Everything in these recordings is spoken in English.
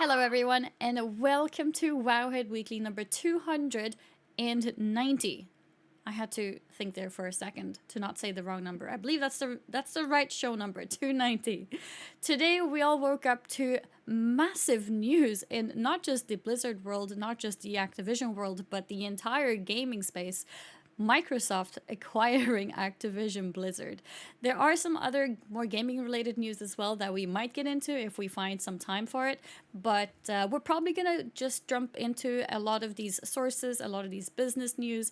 Hello, everyone, and welcome to Wowhead Weekly number 290. I had to think there for a second to not say the wrong number. I believe that's the right show number, 290. Today we all woke up to massive news in not just the Blizzard world, not just the Activision world, but the entire gaming space. Microsoft acquiring Activision Blizzard. There are some other more gaming related news as well that we might get into if we find some time for it, but we're probably gonna just jump into a lot of these sources, a lot of these business news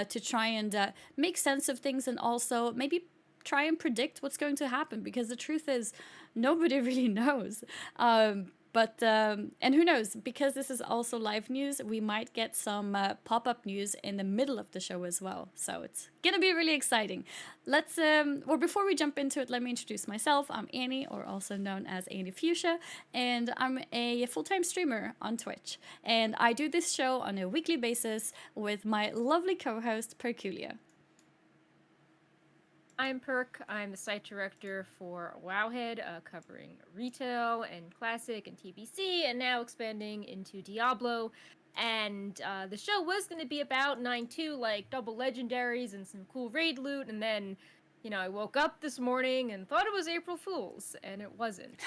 to try and make sense of things and also maybe try and predict what's going to happen because the truth is nobody really knows. And who knows, because this is also live news, we might get some pop up news in the middle of the show as well. So it's going to be really exciting. Before we jump into it, let me introduce myself. I'm Annie, or also known as Annie Fuchsia, and I'm a full time streamer on Twitch. And I do this show on a weekly basis with my lovely co host, Perculia. I'm Perk. I'm the site director for Wowhead, covering retail and classic and TBC, and now expanding into Diablo. And the show was going to be about 9-2, like double legendaries and some cool raid loot. And then, I woke up this morning and thought it was April Fool's, and it wasn't.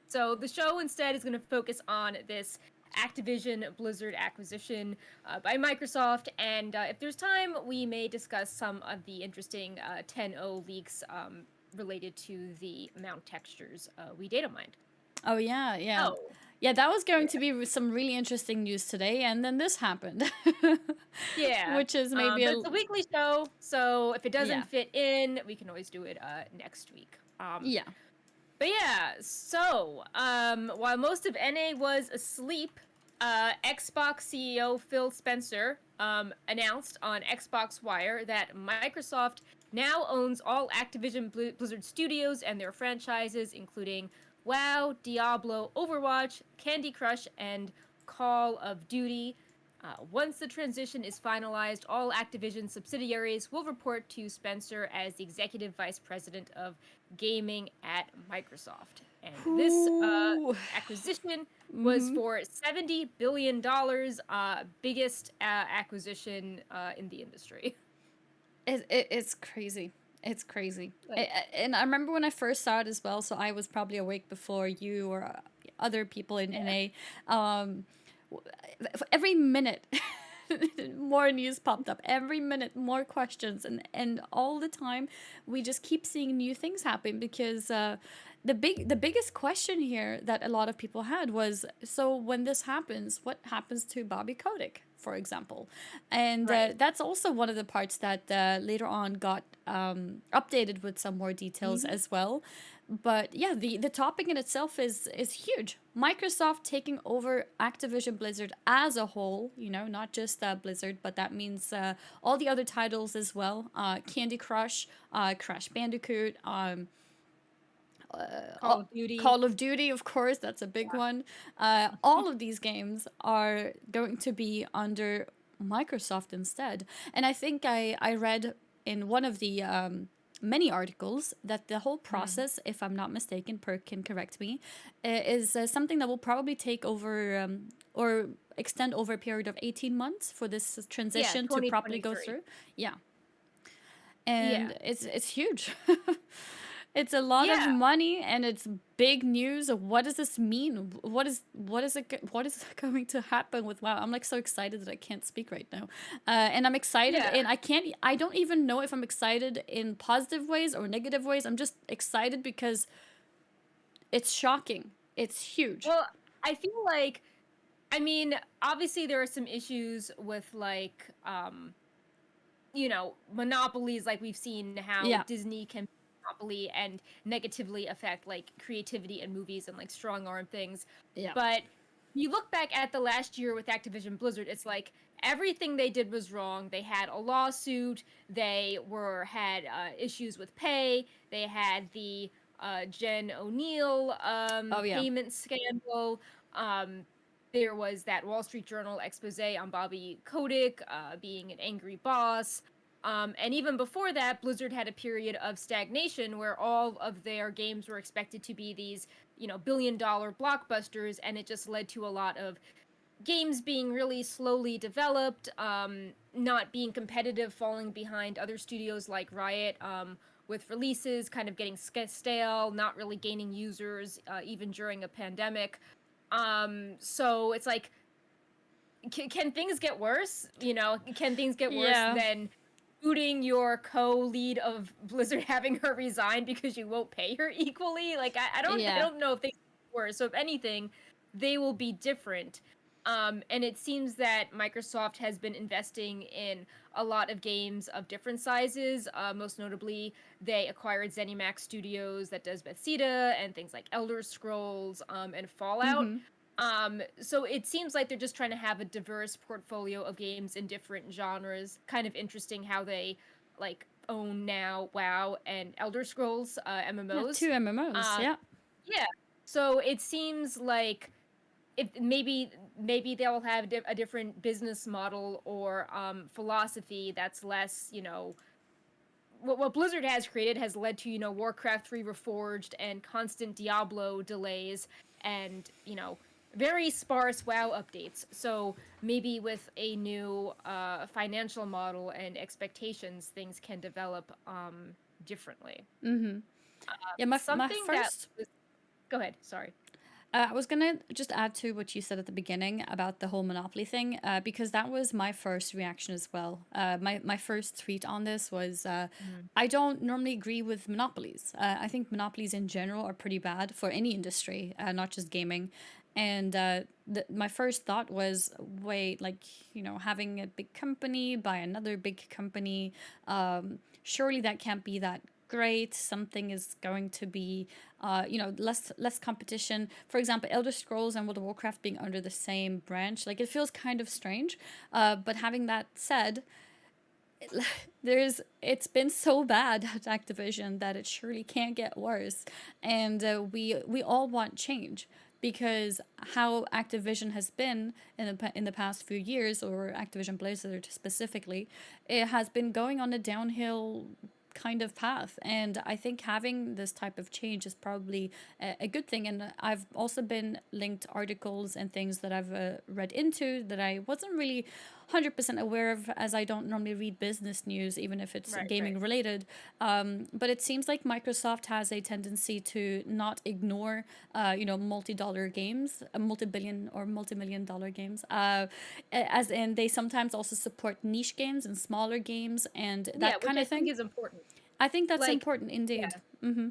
So the show instead is going to focus on this Activision Blizzard acquisition by Microsoft, and if there's time, we may discuss some of the interesting 10.0 leaks related to the mount textures we data mined. Oh, yeah, yeah. Oh, Yeah, that was going to be some really interesting news today, and then this happened. yeah. Which is maybe but it's a weekly show, so if it doesn't yeah. fit in, we can always do it next week. Yeah. But yeah, so while most of NA was asleep, Xbox CEO Phil Spencer announced on Xbox Wire that Microsoft now owns all Activision Blizzard studios and their franchises, including WoW, Diablo, Overwatch, Candy Crush, and Call of Duty. Once the transition is finalized, all Activision subsidiaries will report to Spencer as the executive vice president of gaming at Microsoft. And this acquisition was for $70 billion, biggest acquisition in the industry. It's crazy. It's crazy. And I remember when I first saw it as well, so I was probably awake before you or other people in NA. Every minute more news popped up, every minute more questions, and all the time we just keep seeing new things happen because the biggest question here that a lot of people had was, so when this happens, what happens to Bobby Kotick, for example? And Right. that's also one of the parts that later on got updated with some more details as well. But yeah, the topic in itself is huge. Microsoft taking over Activision Blizzard as a whole, not just Blizzard, but that means all the other titles as well. Candy Crush, Crash Bandicoot, Call of Duty. Call of Duty, of course, that's a big one. All of these games are going to be under Microsoft instead. And I think I read in one of the many articles that the whole process, if I'm not mistaken, Perk can correct me, is something that will probably take over or extend over a period of 18 months for this transition to properly go through. Yeah. And it's huge. It's a lot of money and it's big news. What does this mean? What is going to happen with WoW? I'm like so excited that I can't speak right now. And I'm excited and I don't even know if I'm excited in positive ways or negative ways. I'm just excited because it's shocking. It's huge. Well, I feel like, obviously there are some issues with monopolies, like we've seen how Disney can monopoly and negatively affect creativity in movies and strong arm things. Yeah. But you look back at the last year with Activision Blizzard, it's like everything they did was wrong. They had a lawsuit. They had issues with pay. They had the Jen O'Neill payment scandal. There was that Wall Street Journal expose on Bobby Kotick being an angry boss. And even before that, Blizzard had a period of stagnation where all of their games were expected to be these, billion-dollar blockbusters, and it just led to a lot of games being really slowly developed, not being competitive, falling behind other studios like Riot, with releases kind of getting stale, not really gaining users, even during a pandemic. So it's like, can things get worse? Can things get worse Yeah. than booting your co-lead of Blizzard, having her resign because you won't pay her equally? Like, I Yeah. don't know if things get worse. So if anything, they will be different. And it seems that Microsoft has been investing in a lot of games of different sizes. Most notably, they acquired ZeniMax Studios that does Bethesda and things like Elder Scrolls, and Fallout. Mm-hmm. So it seems like they're just trying to have a diverse portfolio of games in different genres. Kind of interesting how they like own now WoW and Elder Scrolls, Yeah, MMOs. 2 MMOs. Um, Yeah. yeah. So it seems like if maybe they'll have a different business model or philosophy that's less, what Blizzard has created has led to, Warcraft 3 Reforged and constant Diablo delays and, very sparse WoW updates. So maybe with a new financial model and expectations, things can develop differently. Mm-hmm. Yeah, my Something that first was, go ahead, sorry. I was gonna just add to what you said at the beginning about the whole monopoly thing, because that was my first reaction as well. My first tweet on this was, Mm. I don't normally agree with monopolies. I think monopolies in general are pretty bad for any industry, not just gaming. And my first thought was, wait, like, having a big company buy another big company, surely that can't be that great. Something is going to be, less competition. For example, Elder Scrolls and World of Warcraft being under the same branch, like it feels kind of strange. But having that said, it's been so bad at Activision that it surely can't get worse, and we all want change because how Activision has been in the past few years, or Activision Blizzard specifically, it has been going on a downhill kind of path. And I think having this type of change is probably a good thing. And I've also been linked articles and things that I've read into that I wasn't really 100% aware of, as I don't normally read business news, even if it's Right, right. gaming related. But it seems like Microsoft has a tendency to not ignore, multi-dollar games, multi-billion or multi-million-dollar games. As in, they sometimes also support niche games and smaller games and Yeah, that which kind I of think thing. is important. I think that's Like, important indeed. yeah. Mm-hmm.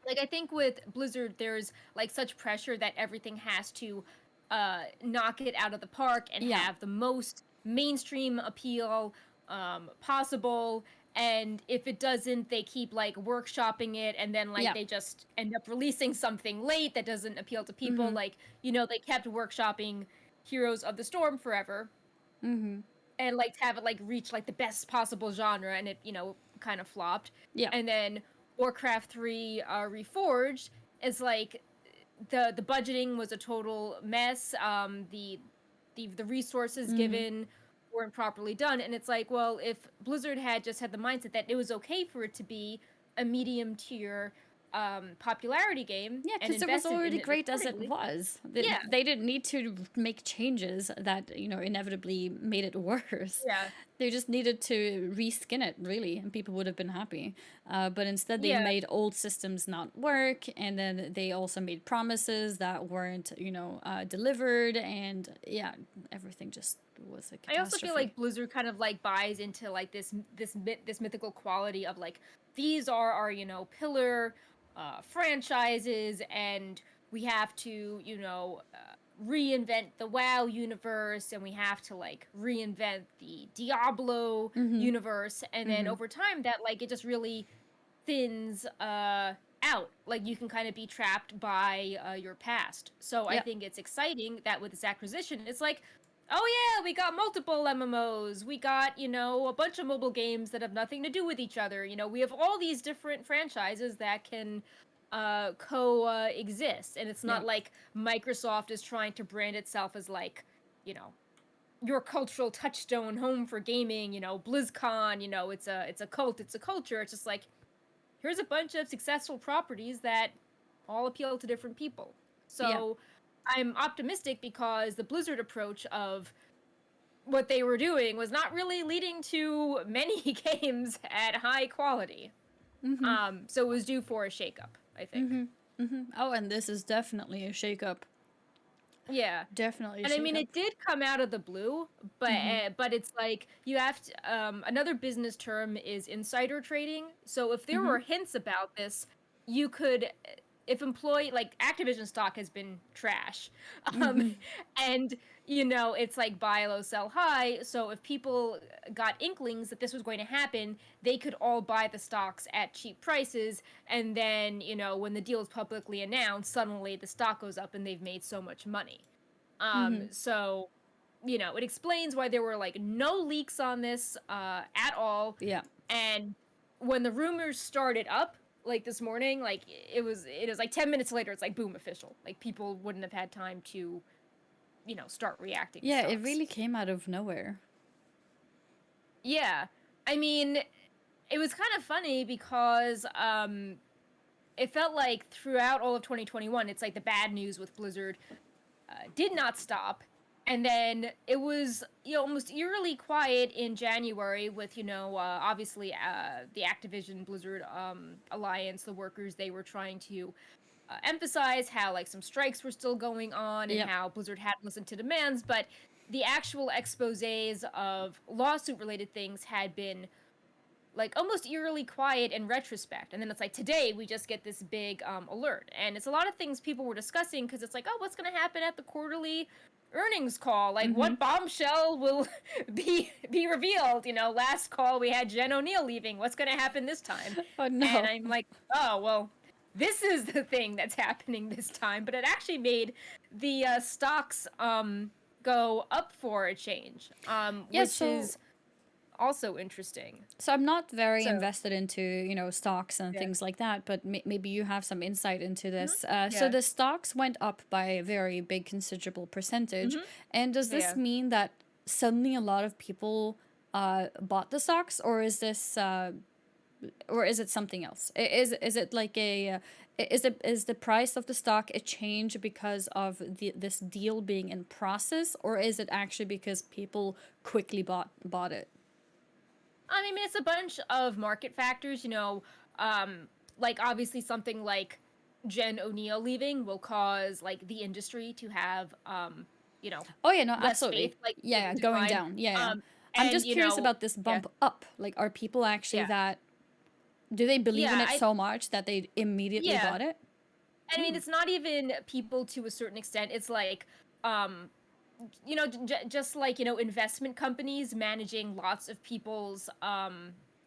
Like, I think with Blizzard there's like such pressure that everything has to knock it out of the park and Yeah. have the most mainstream appeal possible. And if it doesn't, they keep like workshopping it, and then like Yeah. they just end up releasing something late that doesn't appeal to people. Mm-hmm. Like, they kept workshopping Heroes of the Storm forever, Mm-hmm. and like to have it like reach like the best possible genre, and it, kind of flopped. Yeah. And then Warcraft 3 Reforged is like the budgeting was a total mess. The resources Mm-hmm. given weren't properly done, and it's like, well, if Blizzard had just had the mindset that it was okay for it to be a medium tier popularity game Yeah, and because it was invested in already it great as it accordingly. was. Yeah. They didn't need to make changes that, inevitably made it worse. Yeah. They just needed to reskin it, really, and people would have been happy. But instead, they Yeah. made old systems not work, and then they also made promises that weren't, delivered, and yeah, everything just was a I also feel catastrophe. like Blizzard kind of like buys into like this mythical quality of like, these are our, pillar franchises, and we have to, reinvent the WoW universe, and we have to like reinvent the Diablo Mm-hmm. universe, and then Mm-hmm. over time that like it just really thins out. Like, you can kind of be trapped by your past. So I Yep. think it's exciting that with this acquisition, it's like, oh yeah, we got multiple MMOs. We got, a bunch of mobile games that have nothing to do with each other. We have all these different franchises that can coexist. And it's not Yep. like Microsoft is trying to brand itself as like, you know, your cultural touchstone home for gaming, BlizzCon, it's a cult, it's a culture. It's just like, here's a bunch of successful properties that all appeal to different people. Yeah. So I'm optimistic because the Blizzard approach of what they were doing was not really leading to many games at high quality. Mm-hmm. So it was due for a shakeup, I think. Mm-hmm. Mm-hmm. Oh, and this is definitely a shakeup. Yeah. Definitely a And I mean, shakeup. it did come out of the blue, Mm-hmm. but it's like you have to. Another business term is insider trading. So if there Mm-hmm. were hints about this, you could, if employee like Activision stock has been trash, um, Mm-hmm. and it's like buy low, sell high. So if people got inklings that this was going to happen, they could all buy the stocks at cheap prices, and then when the deal is publicly announced, suddenly the stock goes up and they've made so much money. Mm-hmm. So, it explains why there were like no leaks on this at all. Yeah. And when the rumors started up, like this morning, like it was like 10 minutes later, it's like boom, official. Like people wouldn't have had time to, start reacting to Yeah, it stocks. really came out of nowhere. Yeah. I mean, it was kind of funny because it felt like throughout all of 2021, it's like the bad news with Blizzard did not stop. And then it was, almost eerily quiet in January with, obviously the Activision Blizzard alliance, the workers, they were trying to emphasize how like some strikes were still going on and Yep. how Blizzard hadn't listened to demands, but the actual exposés of lawsuit related things had been like almost eerily quiet in retrospect. And then it's like today we just get this big alert, and it's a lot of things people were discussing because it's like, oh, what's going to happen at the quarterly earnings call? Like Mm-hmm. what bombshell will be revealed? Last call we had Jen O'Neill leaving. What's going to happen this time? Oh And no. I'm like, oh well, this is the thing that's happening this time. But it actually made the stocks go up for a change, Yeah, which is also interesting. so I'm not very So invested into, stocks and yeah. things like that, but maybe you have some insight into Mhm. this. So Yeah. the stocks went up by a very big, considerable percentage. Mhm. And does this Yeah. mean that suddenly a lot of people bought the stocks, or is this or is it something else? Is it like a is the price of the stock a change because of this deal being in process, or is it actually because people quickly bought it? I mean, it's a bunch of market factors, um, like obviously something like Jen O'Neill leaving will cause like the industry to have, you know, Oh yeah, no, less faith, absolutely. like Yeah, in yeah, going decline. down. Yeah, yeah. Um, I'm and just curious about this yeah, bump up. Like, are people actually yeah, that do they believe in yeah, it so much that they immediately yeah. bought it? I mean, it's not even people to a certain extent. It's like, um, just like investment companies managing lots of people's Oh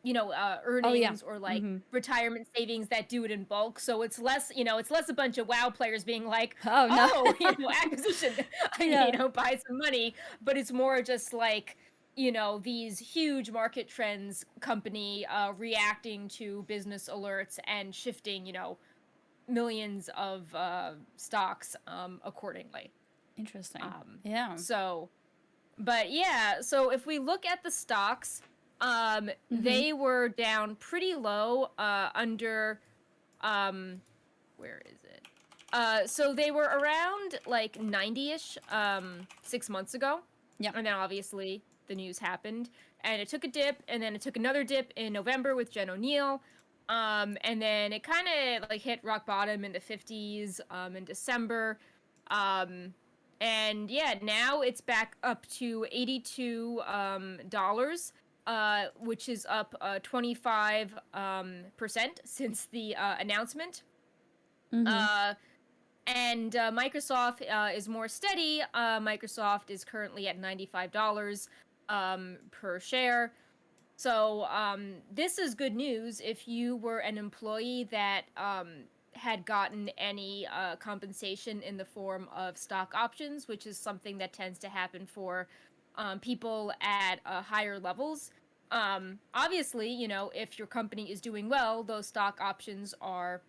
yeah. earnings or like Mm-hmm. retirement savings that do it in bulk. So it's less a bunch of WoW players being like, Oh no. oh, acquisition, I need Yeah. buy some money, but it's more just like these huge market trends company reacting to business alerts and shifting millions of stocks accordingly. Interesting. Um, Yeah. so, but yeah, so if we look at the stocks, Mm-hmm. they were down pretty low, under, um, where is it? So they were around like 90-ish, 6 months ago. Yep. And then obviously the news happened and it took a dip and then it took another dip in November with Jen O'Neill. And then it kind of like hit rock bottom in the 50s, in December. Um, and yeah, now it's back up to $82 which is up 25 percent since the announcement. Mm-hmm. Uh, and Microsoft is more steady. Microsoft is currently at $95 per share. So this is good news if you were an employee that had gotten any compensation in the form of stock options, which is something that tends to happen for people at higher levels. Obviously, if your company is doing well, those stock options are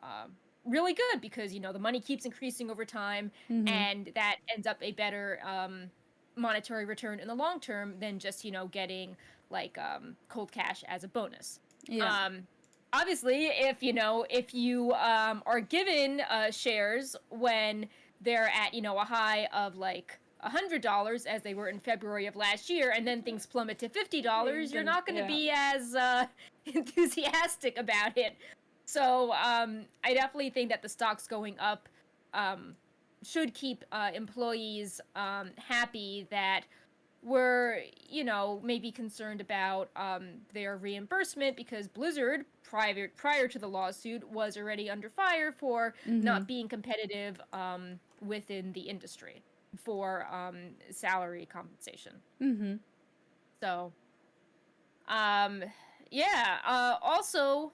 um, really good because the money keeps increasing over time, Mm-hmm. and that ends up a better monetary return in the long term than just, getting like cold cash as a bonus. Yeah. Um, Obviously, if you are given shares when they're at, a high of like $100 as they were in February of last year, and then things plummet to $50, you're Then not going to yeah. be as enthusiastic about it. So I definitely think that the stocks going up um, should keep employees happy that were, maybe concerned about their reimbursement because Blizzard, prior to the lawsuit, was already under fire for Mm-hmm. not being competitive within the industry for salary compensation. Mm-hmm. So, um, yeah. Also,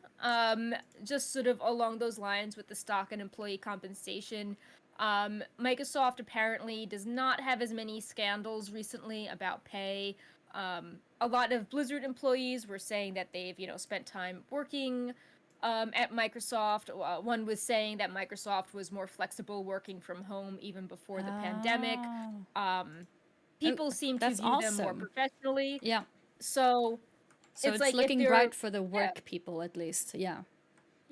just sort of along those lines with the stock and employee compensation, Microsoft apparently does not have as many scandals recently about pay. A lot of Blizzard employees were saying that they've, spent time working at Microsoft. One was saying that Microsoft was more flexible working from home even before the pandemic. Oh. Um, Oh, People seem to that's view them more awesome. professionally. Yeah. So So it's it's like if looking they're, bright for the yeah, work people at least. Yeah.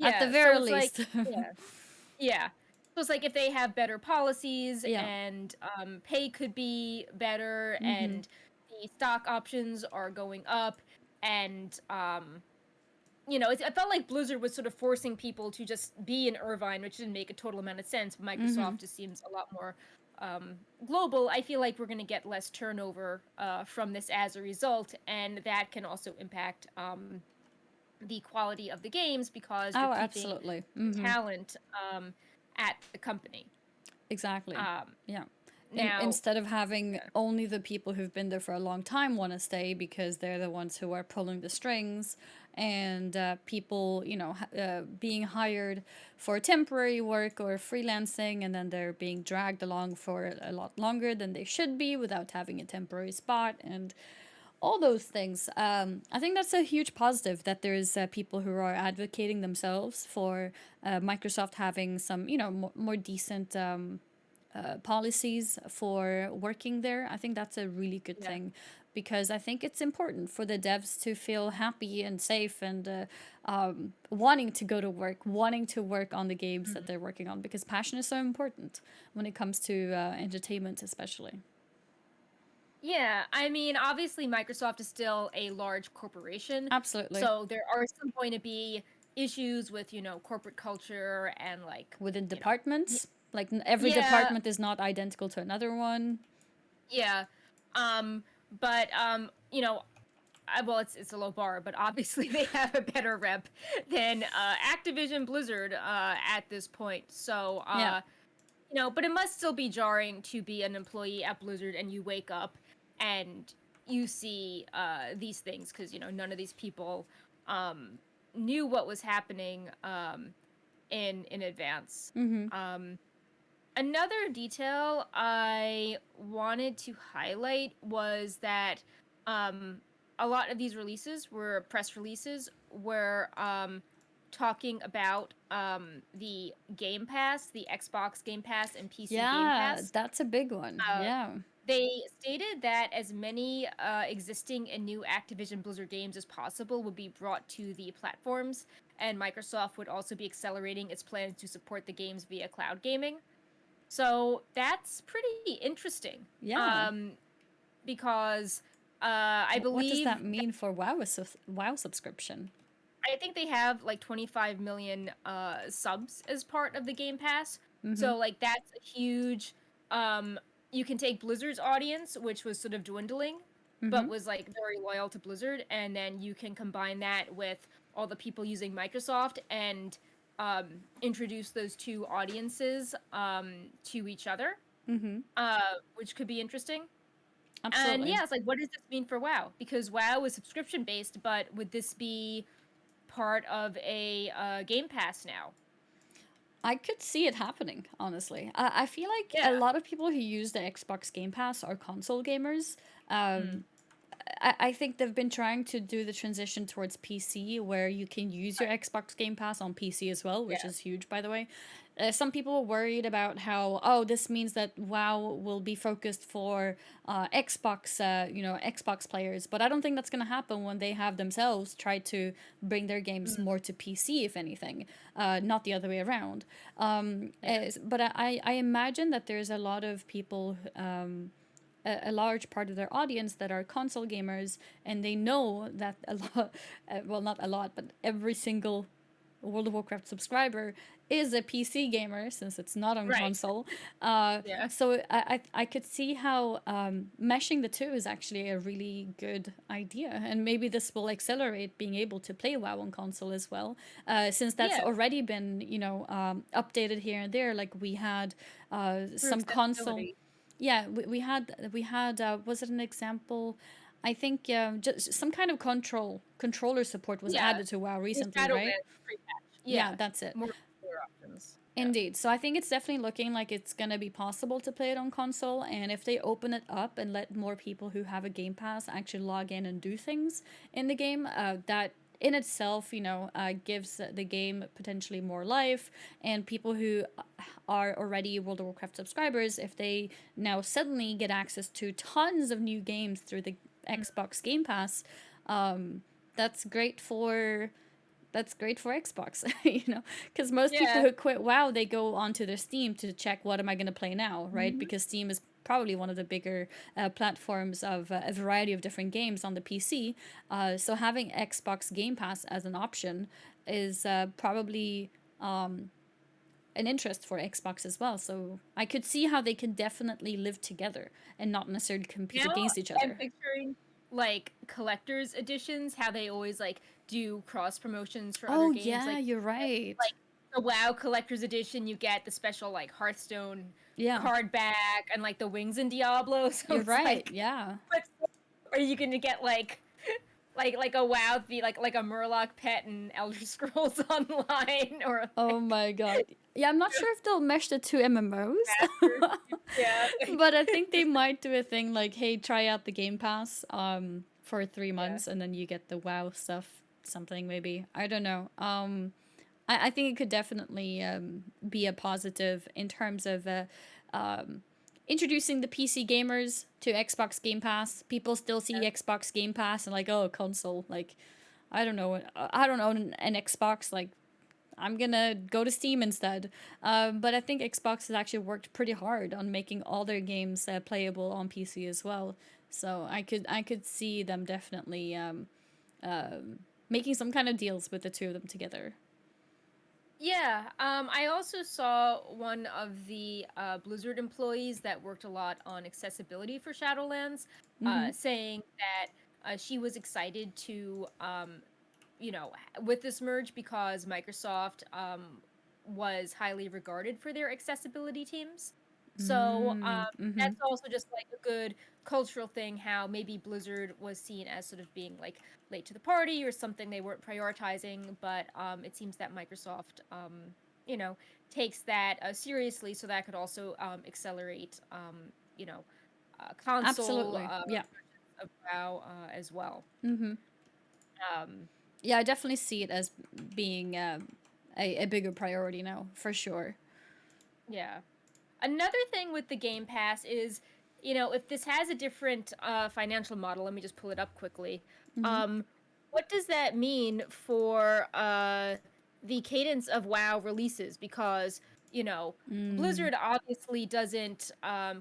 At the yeah. So very it's like, least. yeah, yeah. So it's like if they have better policies Yeah. and pay could be better Mm-hmm. and the stock options are going up and I felt like Blizzard was sort of forcing people to just be in Irvine, which didn't make a total amount of sense. Mm-hmm. Microsoft just seems a lot more global. I feel like we're going to get less turnover from this as a result, and that can also impact the quality of the games because you're Oh, keeping absolutely. the Mm-hmm. talent at the company. Exactly. Um, Yeah. Now, Instead of having yeah. only the people who've been there for a long time want to stay because they're the ones who are pulling the strings, and people, being hired for temporary work or freelancing, and then they're being dragged along for a lot longer than they should be without having a temporary spot and all those things. I think that's a huge positive that there's people who are advocating themselves for Microsoft having some, more decent policies for working there. I think that's a really good Yeah. thing because I think it's important for the devs to feel happy and safe and wanting to go to work, wanting to work on the games that Mhm. they're working on because passion is so important when it comes to entertainment, especially. Yeah, I mean, obviously, Microsoft is still a large corporation, Absolutely. so there are still going to be issues with, corporate culture and like, Within you know, y- departments, like every yeah, department is not identical to another one. yeah. Um, but well, it's a low bar, but obviously they have a better rep than Activision Blizzard at this point. So, Yeah. but it must still be jarring to be an employee at Blizzard and you wake up and you see these things because none of these people um, knew what was happening in advance. Mm-hmm. Um, Another detail I wanted to highlight was that um, a lot of these releases were press releases were talking about the Game Pass, the Xbox Game Pass, and PC Game Yeah, Pass. that's a big one. Uh, Yeah. they stated that as many existing and new Activision Blizzard games as possible would be brought to the platforms, and Microsoft would also be accelerating its plans to support the games via cloud gaming. So that's pretty interesting. Yeah. Um, because I What does believe that mean for WoW subscription? I think they have like 25 million subs as part of the Game Pass. Mm-hmm. So like that's a huge um you can take Blizzard's audience, which was sort of dwindling, Mm-hmm. but was like very loyal to Blizzard, and then you can combine that with all the people using Microsoft and introduce those two audiences to each other, Mm-hmm. which could be interesting. And Absolutely. yeah, it's like, what does this mean for WoW? Because WoW is subscription based, but would this be part of a Game Pass now? I could see it happening, honestly. I feel like Yeah. a lot of people who use the Xbox Game Pass are console gamers. Mm. I think they've been trying to do the transition towards PC where you can use your Right. Xbox Game Pass on PC as well, which Yeah. is huge, by the way. Some people are worried about how, oh, this means that WoW will be focused for Xbox players, but I don't think that's going to happen when they have themselves tried to bring their games Mm, more to PC, if anything, not the other way around. yeah. But I imagine that there's a lot of people a large part of their audience that are console gamers, and they know that a lot, well, not a lot, but every single World of Warcraft subscriber is a PC gamer since it's not on Right. console. Yeah. So I could see how meshing the two is actually a really good idea. And maybe this will accelerate being able to play WoW on console as well, since that's Yeah. already been, updated here and there. Like we had Through some console, accessibility. yeah, we had was it an example? I think just some kind of controller support was Yeah. added to WoW The recently, right? Shadowlands pre-patch. Yeah, Yeah. that's it. More options. Yeah. Indeed. So I think it's definitely looking like it's going to be possible to play it on console. And if they open it up and let more people who have a Game Pass actually log in and do things in the game, that in itself, gives the game potentially more life. And people who are already World of Warcraft subscribers, if they now suddenly get access to tons of new games through the Mm. Xbox Game Pass, um, that's great for Xbox, because most people Yeah. who quit WoW, they go onto their Steam to check what am I going to play now, right? Hmm. Because Steam is probably one of the bigger platforms of a variety of different games on the PC. So having Xbox Game Pass as an option is probably an interest for Xbox as well. So I could see how they can definitely live together and not necessarily compete Now against each I'm other. picturing like collector's editions, how they always like do cross promotions for other Oh games. yeah, you're right. Like the WoW collector's edition, you get the special like Hearthstone Yeah, card back and like the wings in Diablo. So you're it's right. like, Yeah. what's are you gonna get like a WoW the like a Murloc pet and Elder Scrolls Online or Oh like my god. Yeah, I'm not sure if they'll mesh the two MMOs. Master? Yeah. But I think they might do a thing like, hey, try out the Game Pass for 3 Yeah. months and then you get the WoW stuff, something maybe. I don't know. I think it could definitely be a positive in terms of um, introducing the PC gamers to Xbox Game Pass. People still see Xbox Game Pass and like, oh, console. Like, I don't know. I don't own an Xbox. Like, I'm gonna go to Steam instead. But I think Xbox has actually worked pretty hard on making all their games playable on PC as well. So I could see them definitely making some kind of deals with the two of them together. Yeah, I also saw one of the Blizzard employees that worked a lot on accessibility for Shadowlands, Mm-hmm. saying that she was excited to, with this merge because Microsoft was highly regarded for their accessibility teams. So Mm-hmm. that's also just like a good cultural thing, how maybe Blizzard was seen as sort of being like late to the party or something they weren't prioritizing, but it seems that Microsoft, you know, takes that seriously, so that could also accelerate, you know, console Absolutely. Yeah. of WoW as well. Mm-hmm. Um, Yeah, I definitely see it as being a bigger priority now, for sure. yeah. Another thing with the Game Pass is, if this has a different financial model, let me just pull it up quickly. Mm-hmm. Um, what does that mean for the cadence of WoW releases? Because, Mm. Blizzard obviously doesn't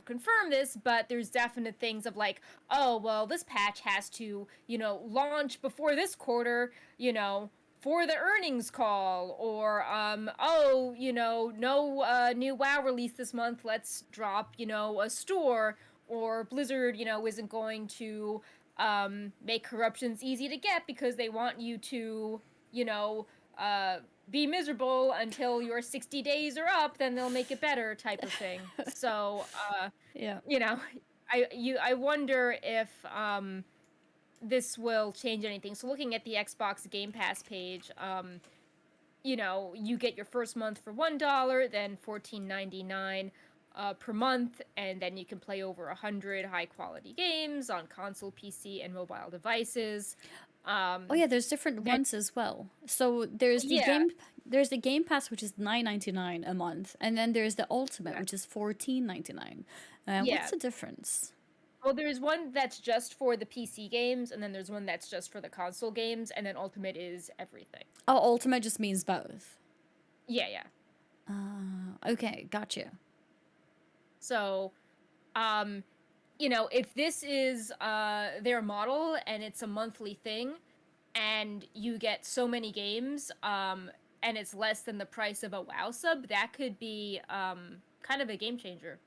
confirm this, but there's definite things of like, oh, well, this patch has to, launch before this quarter, for the earnings call, or no new WoW release this month, let's drop a store, or Blizzard isn't going to make corruptions easy to get because they want you to you know uh be miserable until your 60 days are up, then they'll make it better, type of thing. So Yeah. you know I wonder if this will change anything. So looking at the Xbox Game Pass page, you get your first month for $1, then $14.99 per month, and then you can play over 100 high quality games on console, PC, and mobile devices. Oh yeah, there's different Then ones as well. So yeah, there's the Game Pass, which is 9.99 a month, and then there's the Ultimate, yeah, which is 14.99. What's yeah. the difference? Well, there's one that's just for the PC games, and then there's one that's just for the console games, and then Ultimate is everything. Oh, Ultimate just means both. Yeah, yeah. Okay, gotcha. So, um, if this is their model and it's a monthly thing, and you get so many games, and it's less than the price of a WoW sub, that could be kind of a game changer.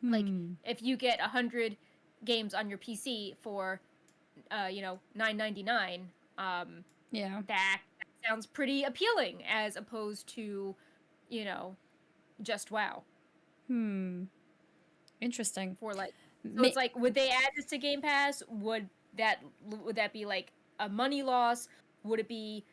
Like if you get 100 games on your PC for 9.99, Yeah. that sounds pretty appealing as opposed to, you know, just WoW Interesting. for like. So it's Ma- like, would they add this to Game Pass? That would that be like a money loss? Would it be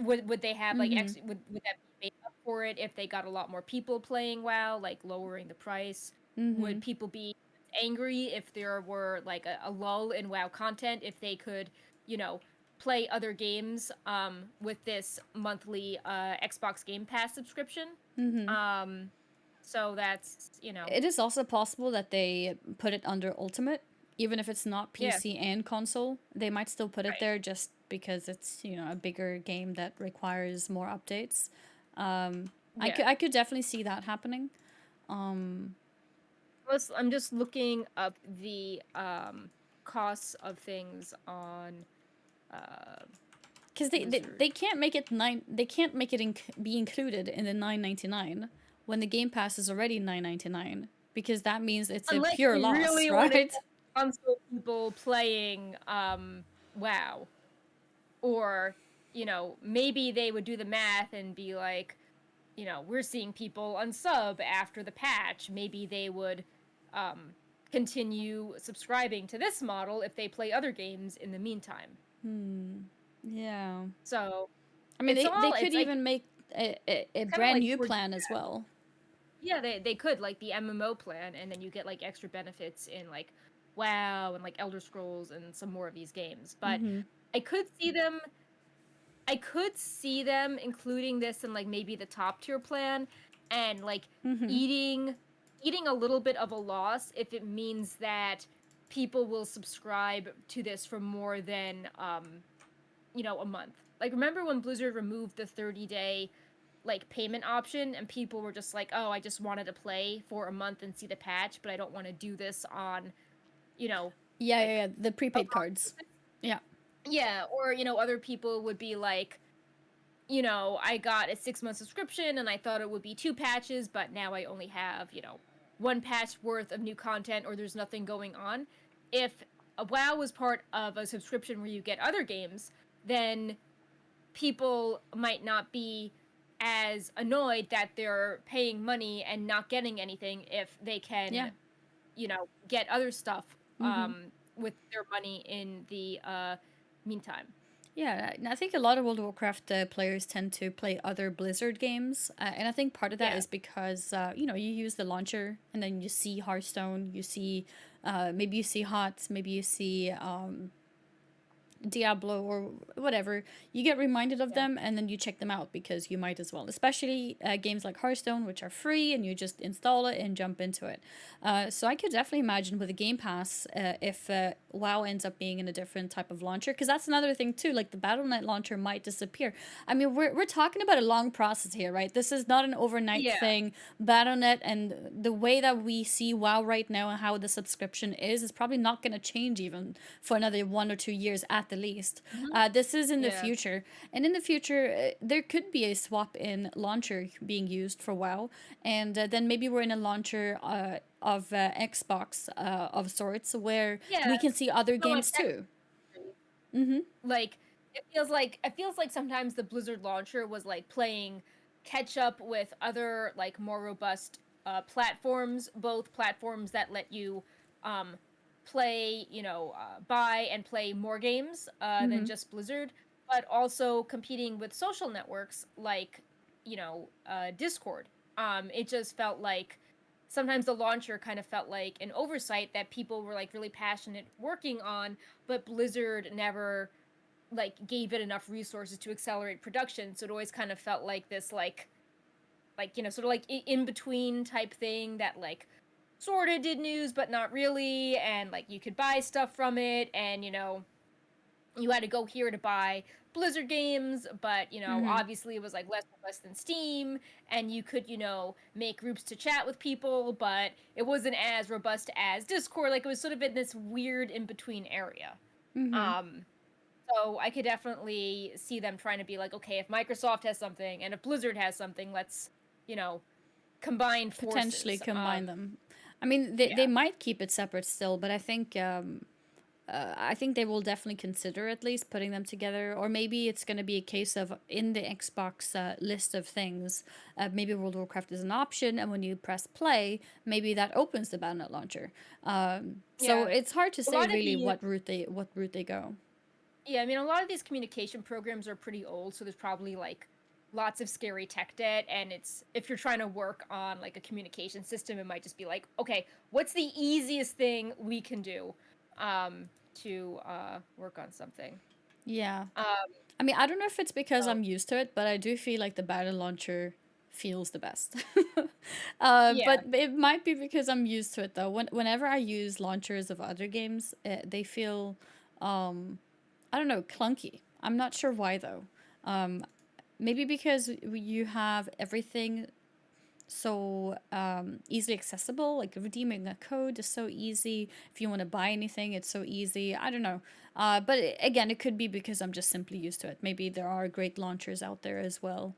would they have like would that be made up for it if they got a lot more people playing WoW, like lowering the price? Would people be angry if there were like a lull in WoW content if they could, you know, play other games with this monthly Xbox Game Pass subscription? Um so that's. it is also possible that they put it under Ultimate, even if it's not Yeah, PC and console. They might still put it right. there just because it's a bigger game that requires more updates. Yeah. I could definitely see that happening. I'm just looking up the costs of things on uh Because Blizzard. they can't make it they can't make it be included in the 9.99 when the Game Pass is already 9.99, because that means it's a Unless pure you loss, really want to right? get console people playing WoW. Or, maybe they would do the math and be like, we're seeing people unsub after the patch. Maybe they would um continue subscribing to this model if they play other games in the meantime. Yeah. So I mean, it's they all could it's like even make a it's kind of brand like new 4G. plan as well. Yeah, they could like the MMO plan, and then you get like extra benefits in like WoW and like Elder Scrolls and some more of these games. But I could see them I could see them including this in like maybe the top tier plan, and like eating eating a little bit of a loss if it means that people will subscribe to this for more than a month. Like, remember when Blizzard removed the 30-day like payment option, and people were just like, "Oh, I just wanted to play for a month and see the patch, but I don't want to do this on, you know, Yeah, yeah, like yeah. The a prepaid long cards. basis." Yeah. Yeah, or other people would be like, I got a 6-month subscription and I thought it would be 2 patches, but now I only have, one patch worth of new content, or there's nothing going on. If a WoW was part of a subscription where you get other games, then people might not be as annoyed that they're paying money and not getting anything if they Yeah. can, get other stuff with their money in the meantime. Yeah, I think a lot of World of Warcraft players tend to play other Blizzard games, and I think part of that Yeah. is because you use the launcher, and then you see Hearthstone, you see maybe you see HOTS, maybe you see Diablo or whatever, you get reminded of Yeah. them and then you check them out because you might as well. Especially games like Hearthstone, which are free and you just install it and jump into it. So I could definitely imagine with a Game Pass if WoW ends up being in a different type of launcher, because that's another thing too. Like the BattleNet launcher might disappear. I mean, we're talking about a long process here, right? This is not an overnight Yeah. thing. BattleNet and the way that we see WoW right now and how the subscription is probably not going to change even for another 1 or 2 years at the least. Mhm. This is in the Yeah. future, and in the future, there could be a swap in launcher being used for WoW, and then maybe we're in a launcher of Xbox of sorts where Yeah. we can see other No, like games too. like it feels like sometimes the Blizzard launcher was like playing catch up with other like more robust platforms, both platforms that let you um play, buy and play more games than just Blizzard, but also competing with social networks like, Discord. It just felt like sometimes the launcher kind of felt like an oversight that people were like really passionate working on, but Blizzard never like gave it enough resources to accelerate production. So it always kind of felt like this sort of like in between type thing that like sort of did news but not really, and like you could buy stuff from it, and you had to go here to buy Blizzard games, but Mm-hmm. obviously it was like less robust than Steam, and you could make groups to chat with people, but it wasn't as robust as Discord. Like it was sort of in this weird in between area. Mm-hmm. Um, so I could definitely see them trying to be like, okay, if Microsoft has something and if Blizzard has something, let's you know combine Potentially forces. combine them. I mean, they Yeah, might keep it separate still, but I think they will definitely consider at least putting them together, or maybe it's going to be a case of in the Xbox list of things, maybe World of Warcraft is an option, and when you press play, maybe that opens the Battle.net launcher. So yeah. it's hard to A say lot of really the what route they go. Yeah, I mean, a lot of these communication programs are pretty old, so there's probably like lots of scary tech debt. And it's if you're trying to work on like a communication system, it might just be like, okay, what's the easiest thing we can do to work on something? Yeah, Um, I mean, I don't know if it's because so I'm used to it, but I do feel like the battle launcher feels the best. yeah, But it might be because I'm used to it though. Whenever I use launchers of other games, they feel, um, I don't know, clunky. I'm not sure why though. Um, Maybe because you have everything so easily accessible. Like redeeming a code is so easy. If you want to buy anything, it's so easy. I don't know. But again, it could be because I'm just simply used to it. Maybe there are great launchers out there as well.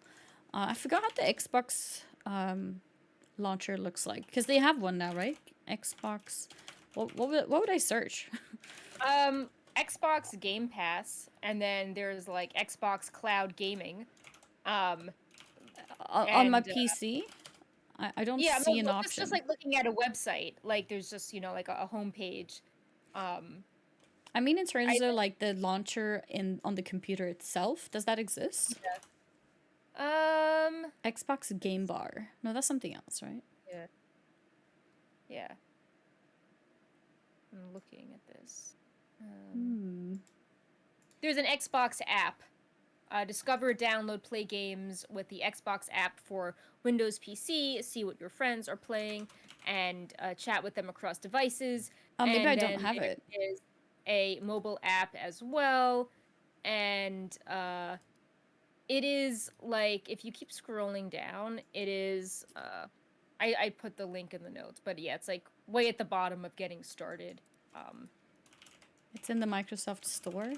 I forgot how the Xbox launcher looks like because they have one now, right? Xbox. What would I search? um, Xbox Game Pass, and then there's like Xbox Cloud Gaming. Um, On my and PC? I don't Yeah, see an just option. like looking at a website, like there's just like a homepage. Um, I mean, in I terms of like the launcher in on the computer itself, does that exist? yeah. Xbox Game Bar. No, that's something else, right? Yeah, yeah. I'm looking at this. Hmm. There's an Xbox app. Discover, download, play games with the Xbox app for Windows PC. See what your friends are playing, and chat with them across devices. Oh, maybe I And don't then have it. there is a mobile app as well. And it is like if you keep scrolling down, it is. I put the link in the notes, but yeah, it's like way at the bottom of getting started. Um, It's in the Microsoft Store,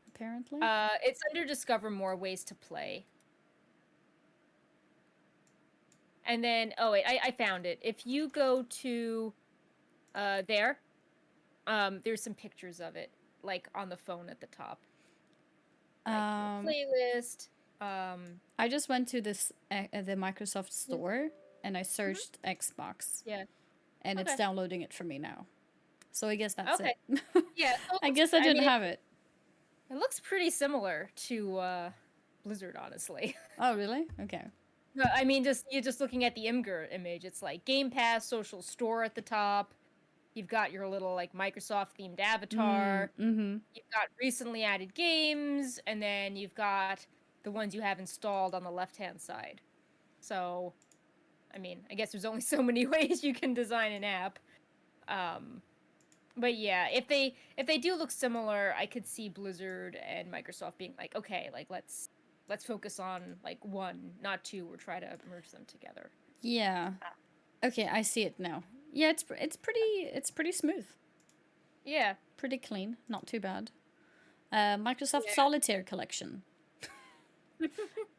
apparently. it's under Discover More Ways to Play. And then, oh wait, I found it. If you go to there, there's some pictures of it, like on the phone at the top, like your Um, playlist. Um, I just went to this the Microsoft yeah, Store and I mhm, searched Xbox, yeah, and it's okay, downloading it for me now. So I guess that's okay, it. yeah. So I guess I I didn't mean, have it. it looks pretty similar to Blizzard, honestly. Oh, really? Okay. No, I mean, just you're just looking at the Imgur image. It's like Game Pass, social store at the top. You've got your little like Microsoft themed Mm, avatar. mm-hmm. You've got recently added games, and then you've got the ones you have installed on the left-hand side. So, I mean, I guess there's only so many ways you can design an app. Um, but yeah, if they do look similar, I could see Blizzard and Microsoft being like, okay, like let's focus on like one, not two, or try to merge them together. Yeah. Okay, I see it now. Yeah, it's pretty smooth, Yeah. pretty clean, not too bad. Microsoft Yeah. Solitaire Collection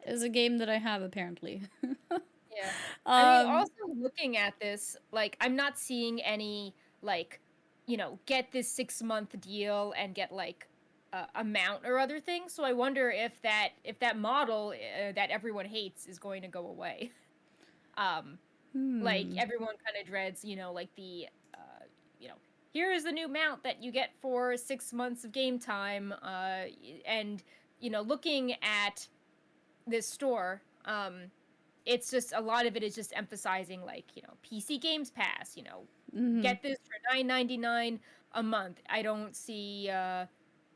is a game that I have apparently. Yeah. I mean, um, also looking at this, like, I'm not seeing any, like, get this 6-month deal and get, like, a mount or other things. So I wonder if that model that everyone hates is going to go away. Um, like, hmm. everyone kind of dreads, like, you know, here is the new mount that you get for 6 months of game time. And, looking at this store, it's just a lot of it is just emphasizing like, PC Games Pass, Mm-hmm. get this for $9.99 a month. I don't see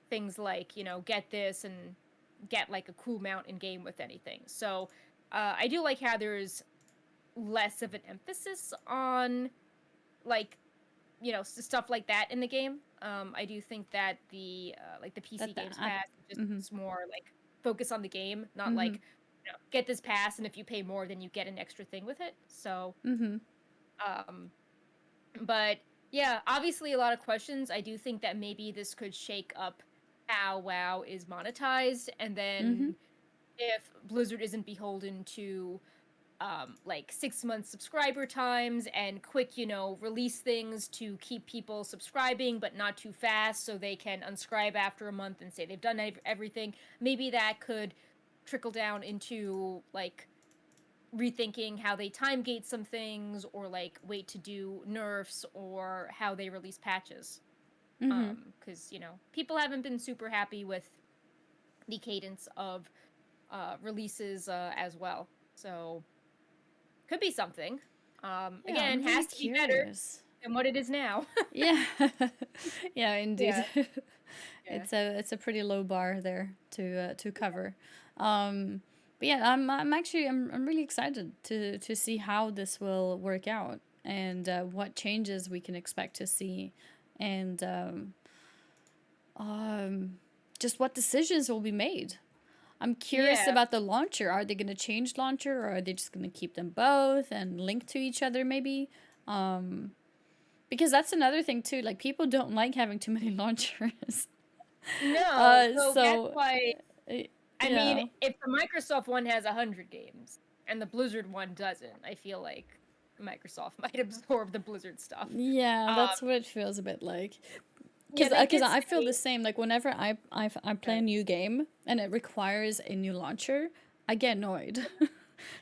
things like, get this and get like a cool mount in game with anything. So I do like how there's less of an emphasis on like, stuff like that in the game. I do think that the like the PC That the Games app. Pass just Mm-hmm. is more like focus on the game, not Mm-hmm. like, get this pass and if you pay more then you get an extra thing with it. So Mm-hmm. um but yeah, obviously a lot of questions. I do think that maybe this could shake up how WoW is monetized, and Mm-hmm. then if Blizzard isn't beholden to like 6 month subscriber times and quick, release things to keep people subscribing, but not too fast so they can unscribe after a month and say they've done everything. Maybe that could trickle down into like rethinking how they time gate some things or like wait to do nerfs or how they release patches. Mm-hmm. Because people haven't been super happy with the cadence of releases as well. So could be something. Yeah, Again, I'm really has to be better curious. than what it is now. Yeah. Yeah, indeed. Yeah. Yeah. It's a pretty low bar there to cover. Um, but yeah, I'm actually I'm really excited to see how this will work out and what changes we can expect to see, and um, just what decisions will be made. I'm curious Yeah. about the launcher. Are they going to change launcher, or are they just going to keep them both and link to each other maybe? Um, because that's another thing too. Like people don't like having too many launchers. No, so that's So why, uh, I mean, yeah, if the Microsoft one has 100 games and the Blizzard one doesn't, I feel like Microsoft might absorb the Blizzard stuff. yeah, Um, that's what it feels a bit like. yeah, they Because did I feel the say, same. Like whenever I play a okay, new game and it requires a new launcher, I get annoyed.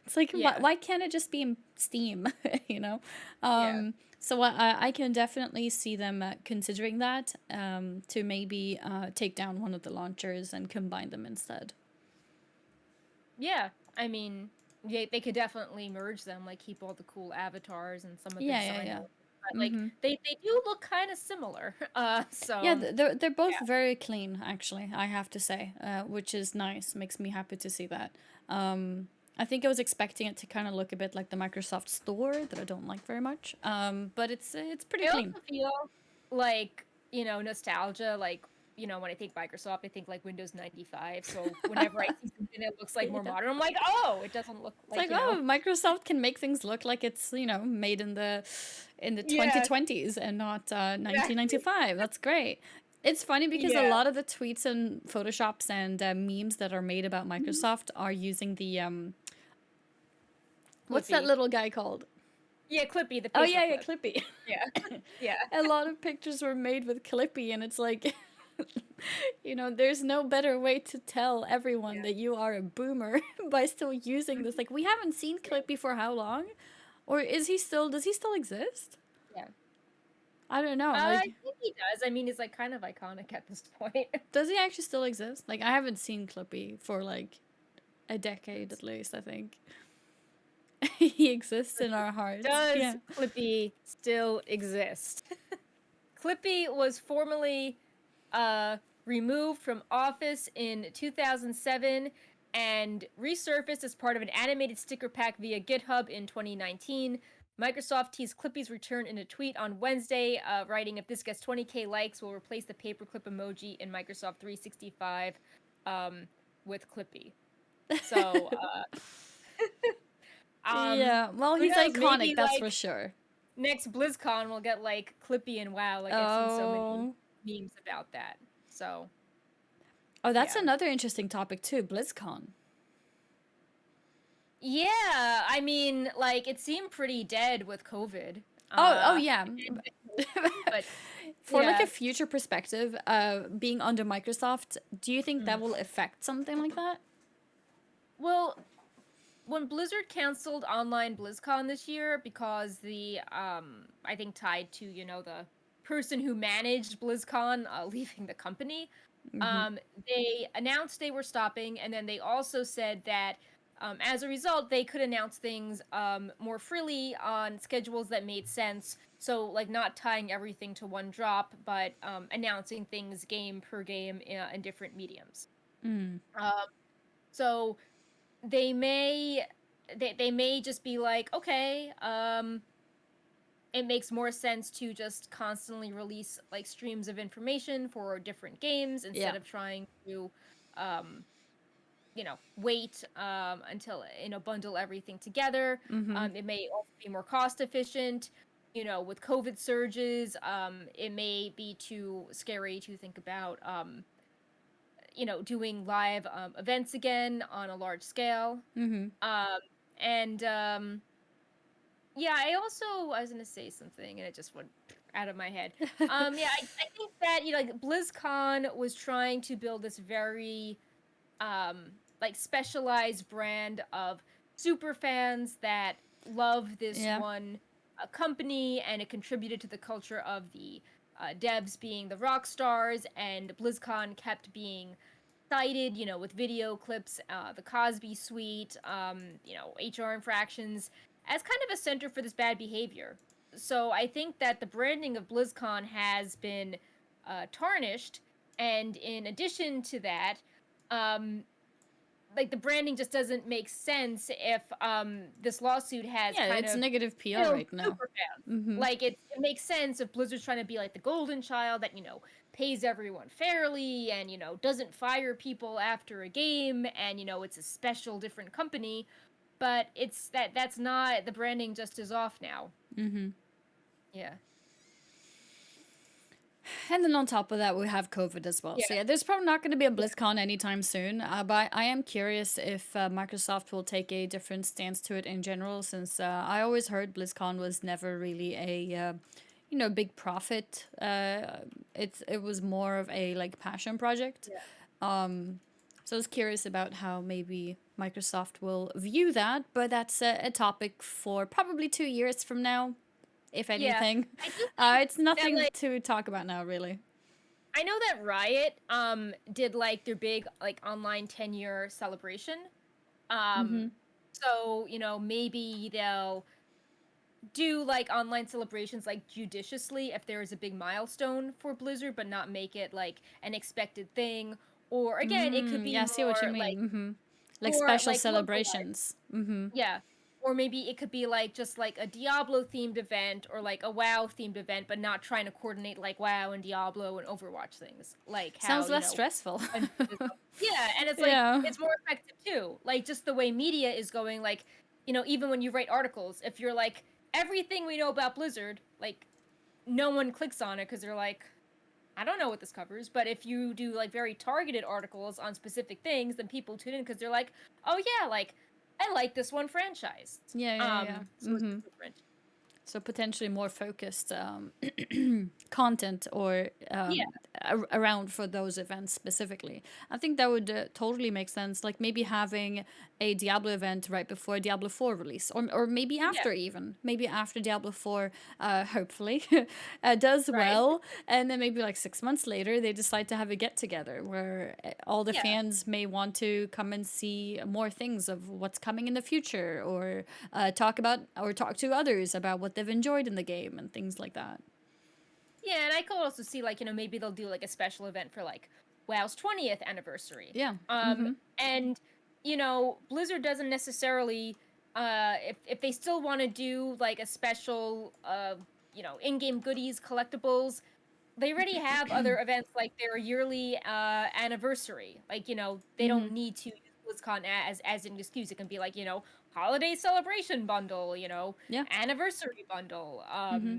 It's like yeah, why can't it just be in Steam? You know. yeah, So I can definitely see them considering that to maybe take down one of the launchers and combine them instead. yeah. I mean, they could definitely merge them, like keep all the cool avatars and some of the Yeah, yeah, design yeah. elements. But like Mm-hmm. they do look kind of similar. Yeah, So they're both yeah, very clean, actually. I have to say, which is nice. Makes me happy to see that. I think I was expecting it to kind of look a bit like the Microsoft Store that I don't like very much. But it's pretty I clean. also feel like, nostalgia, like, when I think Microsoft, I think like Windows 95. So whenever I see something that looks like more Yeah. modern, I'm like, oh, it doesn't look It's like, like, oh, Microsoft can make things look like it's, made in the yeah, 2020s and not exactly. 1995. That's great. It's funny because a Yeah, lot of the tweets and photoshops and memes that are made about Microsoft are using the what's that Clippy. little guy called? Yeah, Clippy, the Oh yeah, yeah, paperclip. Clippy. Yeah, yeah, A lot of pictures were made with Clippy, and it's like, there's no better way to tell everyone yeah, that you are a boomer by still using this. Like, we haven't seen yeah, Clippy for how long? Or is he still, does he still exist? yeah. I don't know. I Like, think he does. I mean, he's like kind of iconic at this point. does he actually still exist? Like, I haven't seen Clippy for like a decade at least, I think. He exists in our hearts. Does Yeah. Clippy still exist? Clippy was formerly removed from office in 2007 and resurfaced as part of an animated sticker pack via GitHub in 2019. Microsoft teased Clippy's return in a tweet on Wednesday, writing, "If this gets 20K likes, we'll replace the paperclip emoji in Microsoft 365 um, with Clippy." So, Yeah. Well, who he's knows? iconic, Maybe that's for like sure. next BlizzCon we'll get like Clippy and WoW. Like I've seen so many Oh. memes about that. So Oh, that's yeah. another interesting topic too. BlizzCon. Yeah, I mean, like it seemed pretty dead with COVID. Oh, Uh yeah. but For like a yeah. future perspective, being under Microsoft, do you think that Mm. will affect something like that? Well, when Blizzard canceled online BlizzCon this year because the I think tied to, the person who managed BlizzCon leaving the company, Mm-hmm. they announced they were stopping, and then they also said that as a result, they could announce things more freely on schedules that made sense. So, like, not tying everything to one drop, but announcing things game per game in different mediums. Mm. Um, so they may they may just be like, okay, it makes more sense to just constantly release like streams of information for different games Yeah. instead of trying to um, wait until bundle everything together. Mm-hmm. It may also be more cost efficient. With COVID surges, it may be too scary to think about doing live events again on a large scale. Mm-hmm. um, and yeah, I was gonna say something and it just went out of my head. Yeah, I think that like BlizzCon was trying to build this very like specialized brand of super fans that love this Yeah. one company, and it contributed to the culture of the devs being the rock stars, and BlizzCon kept being cited, with video clips, the Cosby Suite, HR infractions, as kind of a center for this bad behavior. So I think that the branding of BlizzCon has been tarnished, and in addition to that, um, like the branding just doesn't make sense if this lawsuit has Yeah, kind it's of negative PR killed right now. super fans. Mm-hmm. Like it makes sense if Blizzard's trying to be like the golden child that pays everyone fairly and doesn't fire people after a game, and it's a special different company. But that's not, the branding just is off now. Mm-hmm. Yeah. And then on top of that, we have COVID as well. Yeah. So yeah, there's probably not going to be a Yeah. BlizzCon anytime soon. But I am curious if Microsoft will take a different stance to it in general, since I always heard BlizzCon was never really a big profit. It was more of a like passion project. Yeah. So I was curious about how maybe Microsoft will view that, but that's a topic for probably 2 years from now, if Yeah. anything. I do think It's that nothing like to talk about now, really. I know that Riot did like their big like online 10-year celebration. Mm-hmm. Um so, maybe they'll do like online celebrations like judiciously if there is a big milestone for Blizzard, but not make it like an expected thing. Or again, it could Mm, be yeah, I see what you more mean. like Mm-hmm. Like more special like localized. celebrations. Mm-hmm. Yeah. Or maybe it could be like just like a Diablo themed event or like a WoW themed event, but not trying to coordinate like WoW and Diablo and Overwatch things. Like how, Sounds less stressful. yeah, and it's like Yeah. it's more effective too. Like just the way media is going, like, even when you write articles, if you're like everything we know about Blizzard, like no one clicks on it because they're like, I don't know what this covers. But if you do like very targeted articles on specific things, then people tune in because they're like, oh yeah, like I like this one franchise. Yeah, yeah, yeah. So it's Mm-hmm. different. So potentially more focused content or Yeah, around for those events specifically. I think that would totally make sense. Like maybe having a Diablo event right before Diablo 4 release, or maybe yeah, after even. Maybe after Diablo 4, hopefully, does right. well. And then maybe like 6 months later, they decide to have a get together where all the Yeah, fans may want to come and see more things of what's coming in the future, or talk to others about what they've enjoyed in the game and things like that. yeah, and I could also see like maybe they'll do like a special event for like WoW's 20th anniversary. Yeah. Mm-hmm. And Blizzard doesn't necessarily if they still want to do like a special in-game goodies collectibles, they already have other events like their yearly anniversary. Like, they Mm-hmm. don't need to use BlizzCon as an excuse. It can be like, holiday celebration bundle, Yeah. anniversary bundle. Mm-hmm.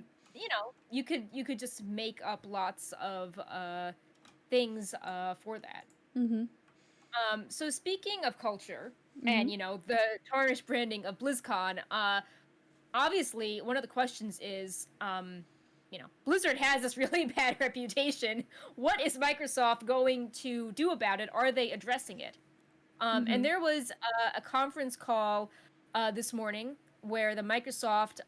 You could just make up lots of things for that. Mm-hmm. So speaking of culture Mm-hmm. and the tarnished branding of BlizzCon, obviously one of the questions is Blizzard has this really bad reputation. What is Microsoft going to do about it? Are they addressing it? Mm-hmm. And there was a conference call this morning where the Microsoft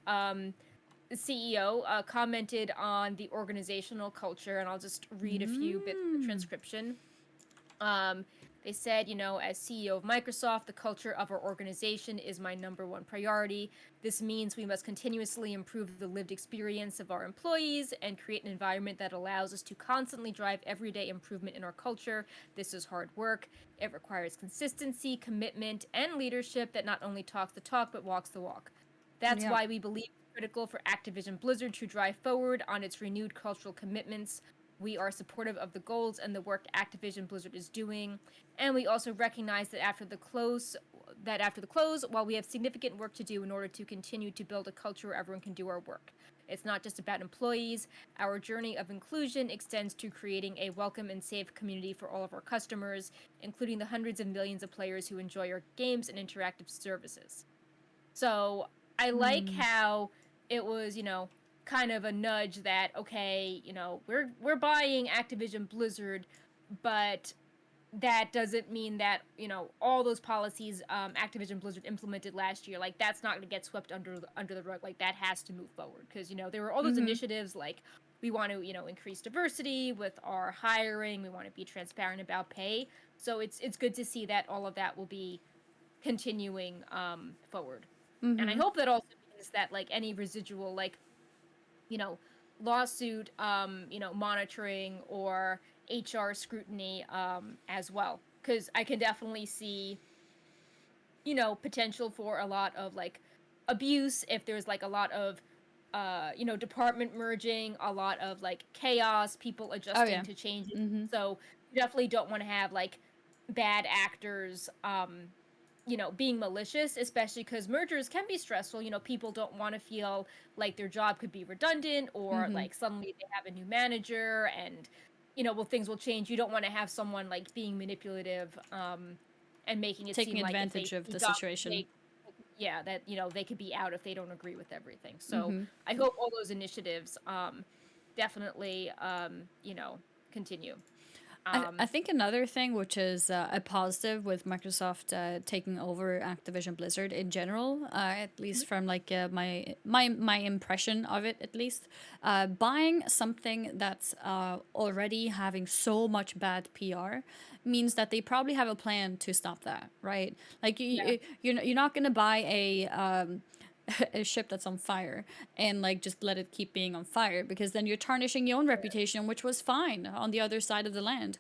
CEO commented on the organizational culture, and I'll just read a few bits of the Mm. transcription. Um, They said, as CEO of Microsoft, the culture of our organization is my number one priority. This means we must continuously improve the lived experience of our employees and create an environment that allows us to constantly drive everyday improvement in our culture. This is hard work. It requires consistency, commitment, and leadership that not only talks the talk but walks the walk. That's Yeah. why we believe it's critical for Activision Blizzard to drive forward on its renewed cultural commitments. We are supportive of the goals and the work Activision Blizzard is doing, and we also recognize that after the close, while we have significant work to do in order to continue to build a culture where everyone can do our work. It's not just about employees. Our journey of inclusion extends to creating a welcome and safe community for all of our customers, including the hundreds of millions of players who enjoy our games and interactive services. So I like Hmm. how it was, kind of a nudge that okay, we're buying Activision Blizzard, but that doesn't mean that all those policies Activision Blizzard implemented last year, like that's not going to get swept under the rug. Like that has to move forward because there were all those Mm-hmm. initiatives like we want to increase diversity with our hiring. We want to be transparent about pay. So it's good to see that all of that will be continuing forward. And I Mm-hmm. hope that also means that like any residual like you know lawsuit monitoring or HR scrutiny as well, because I can definitely see potential for a lot of like abuse if there's like a lot of department merging, a lot of like chaos, people Oh adjusting yeah. to changes. Mm-hmm. So you definitely don't want to have like bad actors being malicious, especially because mergers can be stressful. People don't want to feel like their job could be redundant or Mm-hmm. like suddenly they have a new manager and well, things will change. You don't want to have someone like being manipulative and making it Taking seem like if they advantage of the speak up, situation. they yeah, that they could be out if they don't agree with everything. So Mm-hmm. I hope all those initiatives definitely continue. I Um think another thing, which is a positive with Microsoft taking over Activision Blizzard in general, at least from like my impression of it, at least, buying something that's already having so much bad PR means that they probably have a plan to stop that, right? Like yeah. you're not gonna buy a ship that's on fire and like just let it keep being on fire, because then you're tarnishing your own reputation, which was fine on the other side of the land.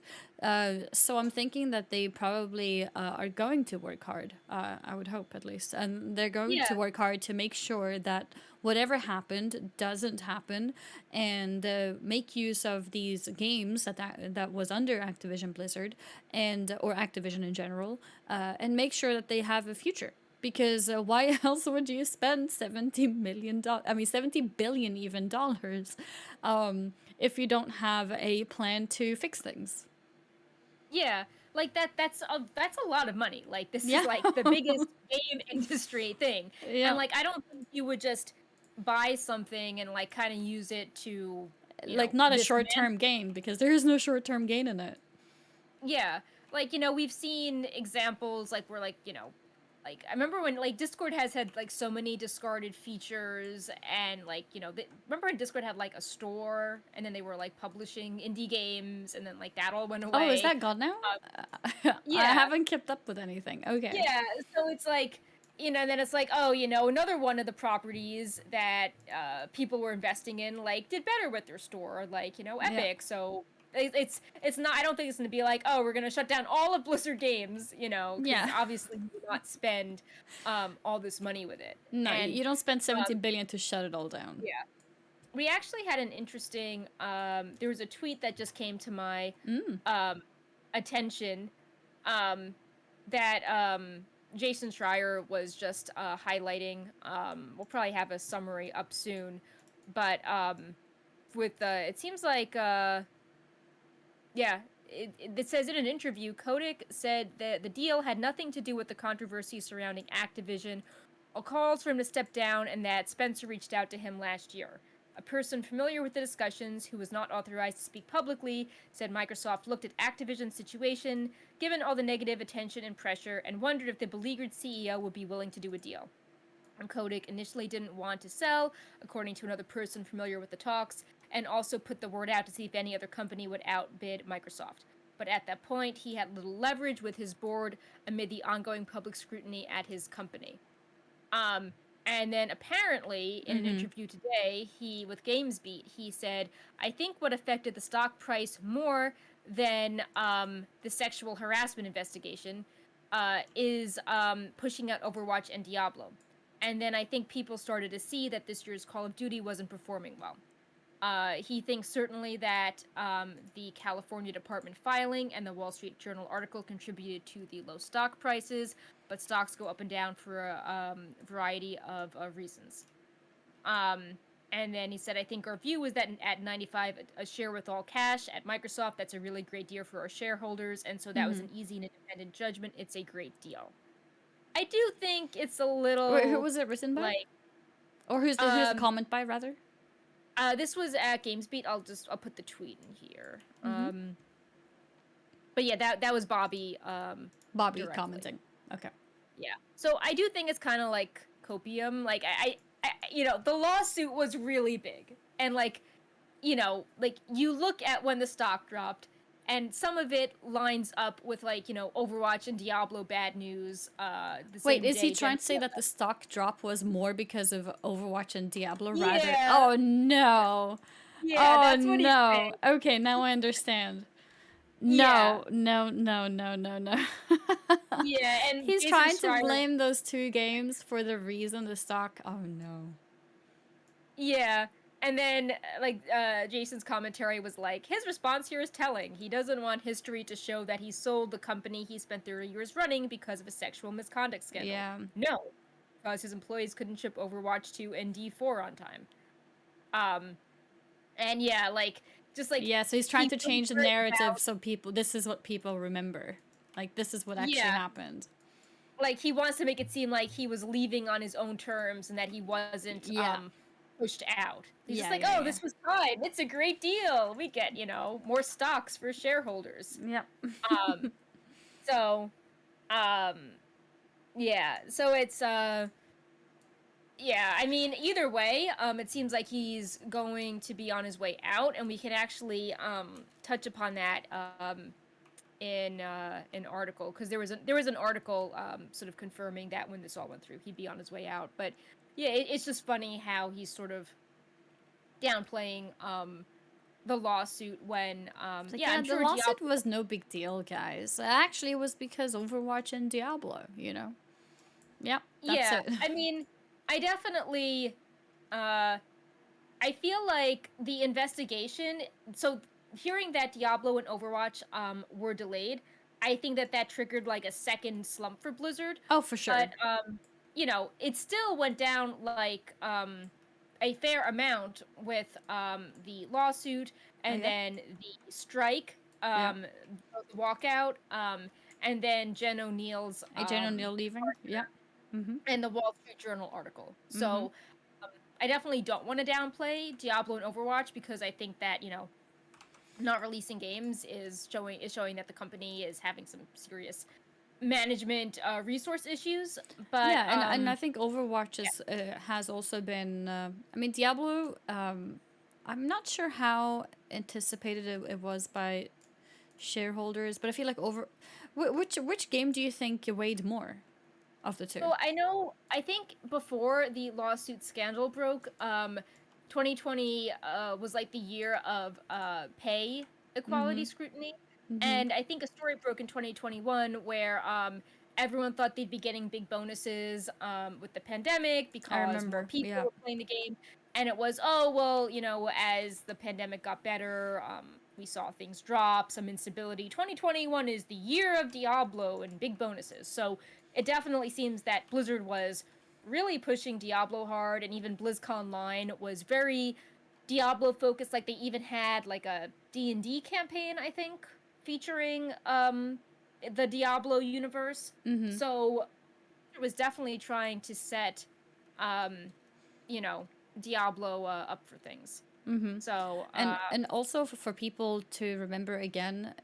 So I'm thinking that they probably are going to work hard. I would hope, at least, and they're going Yeah. to work hard to make sure that whatever happened doesn't happen, and make use of these games that was under Activision Blizzard, and or Activision in general, and make sure that they have a future, because why else would you spend $70 million, I mean $70 billion even dollars, if you don't have a plan to fix things? Yeah, like that's a lot of money. Like this is Yeah. like the biggest game industry thing. And Yeah, like I don't think you would just buy something and like kind of use it to, like not a dismantle. short-term gain, because there is no short-term gain in it. Yeah. Like, we've seen examples like where like I remember when like Discord has had like so many discarded features and like, remember when Discord had like a store and then they were like publishing indie games and then like that all went Oh, is away. that gone now? Uh, I yeah. haven't kept up with anything. Okay. Yeah, so it's like, then it's like, oh, another one of the properties that people were investing in like did better with their store, like, Yeah. Epic. So it's not. I don't think it's going to be like, oh, we're going to shut down all of Blizzard games, because Yeah. obviously you would not spend all this money with it. No, And you don't spend 70 um, billion to shut it all down. yeah, we actually had an interesting. There was a tweet that just came to my Mm. um, attention um, that Jason Schreier was just highlighting. We'll probably have a summary up soon, but with it seems like yeah. It says in an interview, Kotick said that the deal had nothing to do with the controversy surrounding Activision, or calls for him to step down, and that Spencer reached out to him last year. A person familiar with the discussions, who was not authorized to speak publicly, said Microsoft looked at Activision's situation, given all the negative attention and pressure, and wondered if the beleaguered CEO would be willing to do a deal. And Kotick initially didn't want to sell, according to another person familiar with the talks, and also put the word out to see if any other company would outbid Microsoft. but at that point, he had little leverage with his board amid the ongoing public scrutiny at his company. Um, and then apparently, in an Mm-hmm. interview today, with GamesBeat, he said, "I think what affected the stock price more than the sexual harassment investigation is pushing out Overwatch and Diablo. And then I think people started to see that this year's Call of Duty wasn't performing well." He thinks certainly that the California Department filing and the Wall Street Journal article contributed to the low stock prices, but stocks go up and down for a variety of reasons. Um, and then he said, "I think our view is that at 95 a share with all cash at Microsoft, that's a really great deal for our shareholders. And so that was Mm-hmm. an easy and independent judgment. It's a great deal." I do think it's a Wait, who little was it written by? like, Or who's the um, comment by, rather? this was at GamesBeat. I'll put the tweet in here. Mm-hmm. But yeah, that was Bobby Bobby directly. commenting. Okay. Yeah. So I do think it's kind of like copium. Like the lawsuit was really big, and like you look at when the stock dropped, and some of it lines up with Overwatch and Diablo bad news. The Wait, same is he day trying Gen. to say that the stock drop was more because of Overwatch and Diablo rather? Yeah. Oh no. Yeah, Oh that's what he's no. saying. Okay, now I understand. Yeah. No, no, no, no, no, no. Yeah, and He's Jason trying to Schreier. blame those two games for the reason the stock. Oh no. Yeah. And then, Jason's commentary was like, his response here is telling. He doesn't want history to show that he sold the company he spent 30 years running because of a sexual misconduct scandal. Yeah. No, because his employees couldn't ship Overwatch 2 and D4 on time. And yeah, Yeah, so he's trying he to feels change the great narrative about, so this is what people remember. Like, this is what actually yeah, happened. like he wants to make it seem like he was leaving on his own terms and that he wasn't, Yeah. pushed out. He's just Yeah, like, yeah, "Oh, yeah. this was fine. It's a great deal. We get, more stocks for shareholders." Yep. Um, so, um, yeah. So it's yeah, I mean, either way, it seems like he's going to be on his way out, and we can actually touch upon that in an article, because there was an article sort of confirming that when this all went through, he'd be on his way out. But yeah, it's just funny how he's sort of downplaying the lawsuit when It's like, yeah, yeah, I'm the sure lawsuit Diablo. was no big deal, guys. Actually, it was because Overwatch and Diablo, you know? Yep, that's Yeah, it. I mean, I definitely uh I feel like the investigation, so hearing that Diablo and Overwatch were delayed, I think that triggered like a second slump for Blizzard. Oh, for But sure. it still went down like a fair amount with the lawsuit, and Yep, then the strike, yep. the walkout, and then Jen O'Neill's Jane O'Neill leaving. Yep. Mm-hmm. and the Wall Street Journal article. Mm-hmm. So I definitely don't want to downplay Diablo and Overwatch, because I think that not releasing games is showing that the company is having some serious management resource issues. But Yeah, and I think Overwatch yeah, has also been. I mean, Diablo. I'm not sure how anticipated it was by shareholders, but I feel like which game do you think weighed more of the two? so I think before the lawsuit scandal broke, 2020 was like the year of pay Mm-hmm. equality scrutiny. Mm-hmm. And I think a story broke in 2021 where everyone thought they'd be getting big bonuses with the pandemic I because more remember. people Yeah. were playing the game. And it was, oh, well, as the pandemic got better, we saw things drop, some instability. 2021 is the year of Diablo and big bonuses. So it definitely seems that Blizzard was really pushing Diablo hard, and even BlizzConline was very Diablo focused. Like they even had like a D&D campaign, I think, featuring the Diablo universe. Mm-hmm. So it was definitely trying to set um you know Diablo up for things. Mm-hmm. So And also for people to remember again,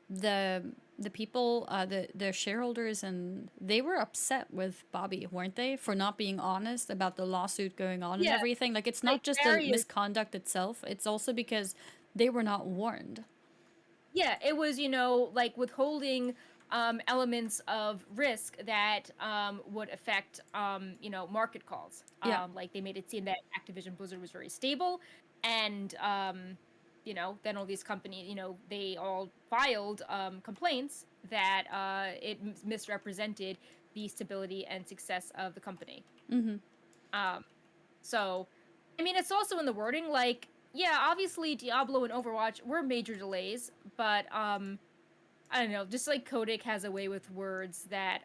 the the people, the shareholders, and they were upset with Bobby, weren't they, for not being honest about the lawsuit going on and yeah, everything. Like, it's like not just the various misconduct itself; it's also because they were not warned. Yeah, it was, like withholding elements of risk that would affect, market calls. Yeah. Like they made it seem that Activision Blizzard was very stable, and then all these companies, they all filed complaints that it misrepresented the stability and success of the company. Mm-hmm. Um, so, I mean, it's also in the wording, like, yeah, obviously Diablo and Overwatch were major delays, but I don't know, just like Kotick has a way with words that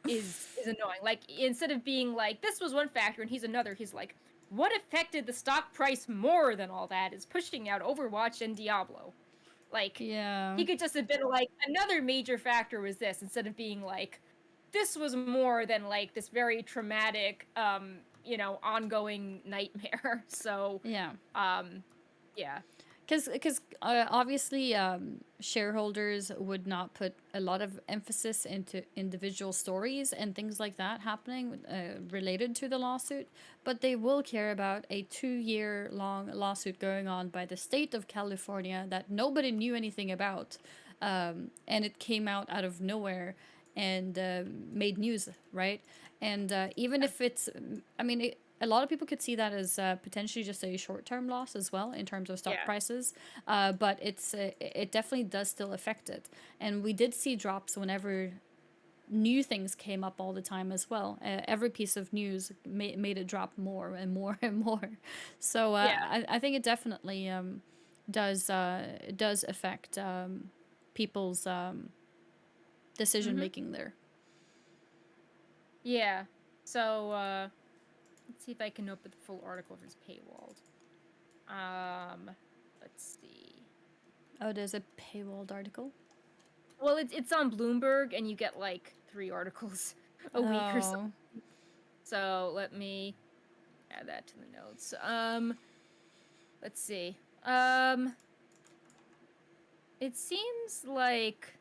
is annoying. Like instead of being like this was one factor and he's another, he's like what affected the stock price more than all that is pushing out Overwatch and Diablo. Like Yeah. he could just have been like another major factor was this instead of being like this was more than like this very traumatic ongoing nightmare. So Yeah. um yeah. Because obviously shareholders would not put a lot of emphasis into individual stories and things like that happening related to the lawsuit, but they will care about a 2 year long lawsuit going on by the state of California that nobody knew anything about, and it came out of nowhere and made news, right? And even if it's, I mean, a lot of people could see that as potentially just a short-term loss as well in terms of stock Yeah. prices, but it definitely does still affect it. And we did see drops whenever new things came up all the time as well. Every piece of news made it drop more and more and more. So Yeah. I think it definitely does affect people's decision Mhm. making there. Yeah. So let's see if I can open the full article if it's paywalled. Let's see. Oh, there's a paywalled article. Well, it's on Bloomberg, and you get like 3 articles a week or so. Oh, So let me add that to the notes. Let's see. It seems like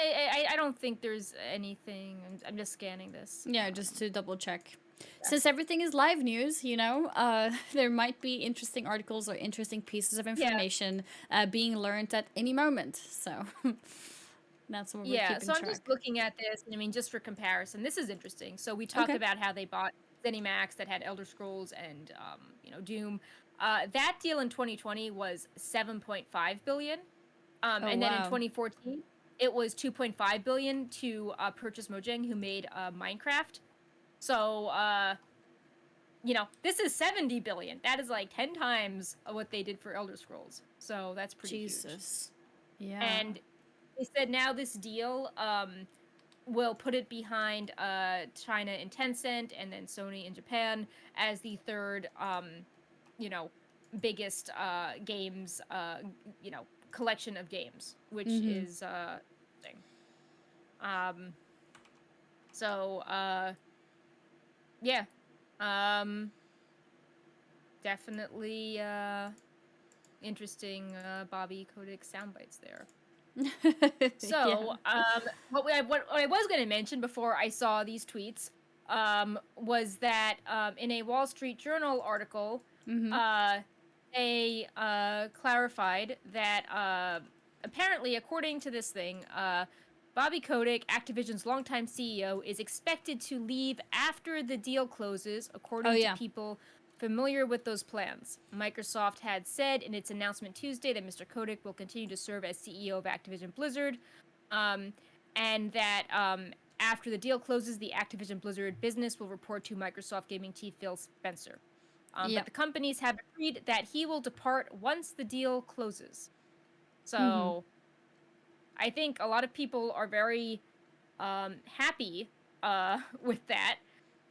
I don't think there's anything. I'm just scanning this. yeah, just to double check. Yeah. Since everything is live news, there might be interesting articles or interesting pieces of Yeah. information being learned at any moment. So that's what we're Yeah, keeping so I'm just track. looking at this, and I mean, just for comparison, this is interesting. So we talked Okay. about how they bought ZeniMax that had Elder Scrolls and Doom. That deal in 2020 was 7.5 billion, Oh, and then in wow. 2014 it was 2.5 billion to purchase Mojang, who made Minecraft. So this is 70 billion. That is like 10 times what they did for Elder Scrolls. So that's pretty huge. Jesus. Yeah. And they said now this deal will put it behind China and Tencent, and then Sony in Japan as the third, you know, biggest games, collection of games, which Mm-hmm. is thing. Um, so yeah, um, definitely interesting Bobby Kotick sound bites there. Yeah. So, what I was going to mention before I saw these tweets was that in a Wall Street Journal article, Mm-hmm. uh, they clarified that apparently, according to this thing, Bobby Kotick, Activision's longtime CEO, is expected to leave after the deal closes, Oh, according to yeah. people familiar with those plans. Microsoft had said in its announcement Tuesday that Mr. Kotick will continue to serve as CEO of Activision Blizzard, um, and that after the deal closes, the Activision Blizzard business will report to Microsoft Gaming chief Phil Spencer. Yeah. But the companies have agreed that he will depart once the deal closes. Mm-hmm. So I think a lot of people are very happy with that.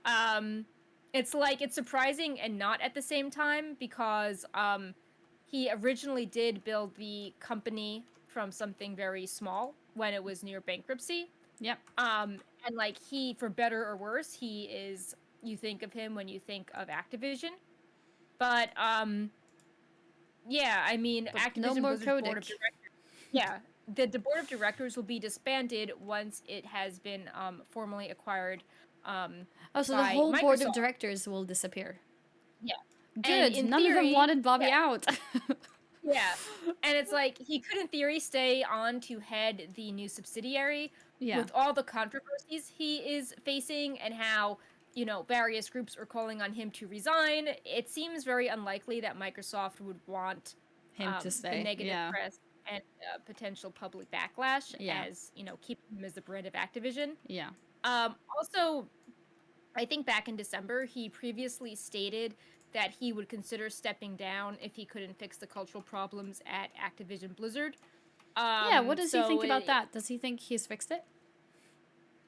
Um, it's like it's surprising and not at the same time because he originally did build the company from something very small when it was near bankruptcy. Yep. And like he, for better or worse, he is. You think of him when you think of Activision, but yeah, I mean, But no Activision more Blizzard's board of Kodak. directors. Yeah, the board of directors will be disbanded once it has been formally acquired Oh, so the by whole board of Microsoft. directors will disappear. Yeah, and Good. in None of them theory, wanted yeah, Bobby out. Yeah. And it's like he could in theory stay on to head the new subsidiary Yeah, with all the controversies he is facing and how, various groups are calling on him to resign. It seems very unlikely that Microsoft would want him to the stay. negative Yeah, press and potential public backlash yeah, as, keeping him as the brand of Activision. yeah. Also, I think back in December, he previously stated that he would consider stepping down if he couldn't fix the cultural problems at Activision Blizzard. Yeah, what does he So think about that? Does he think he's fixed it?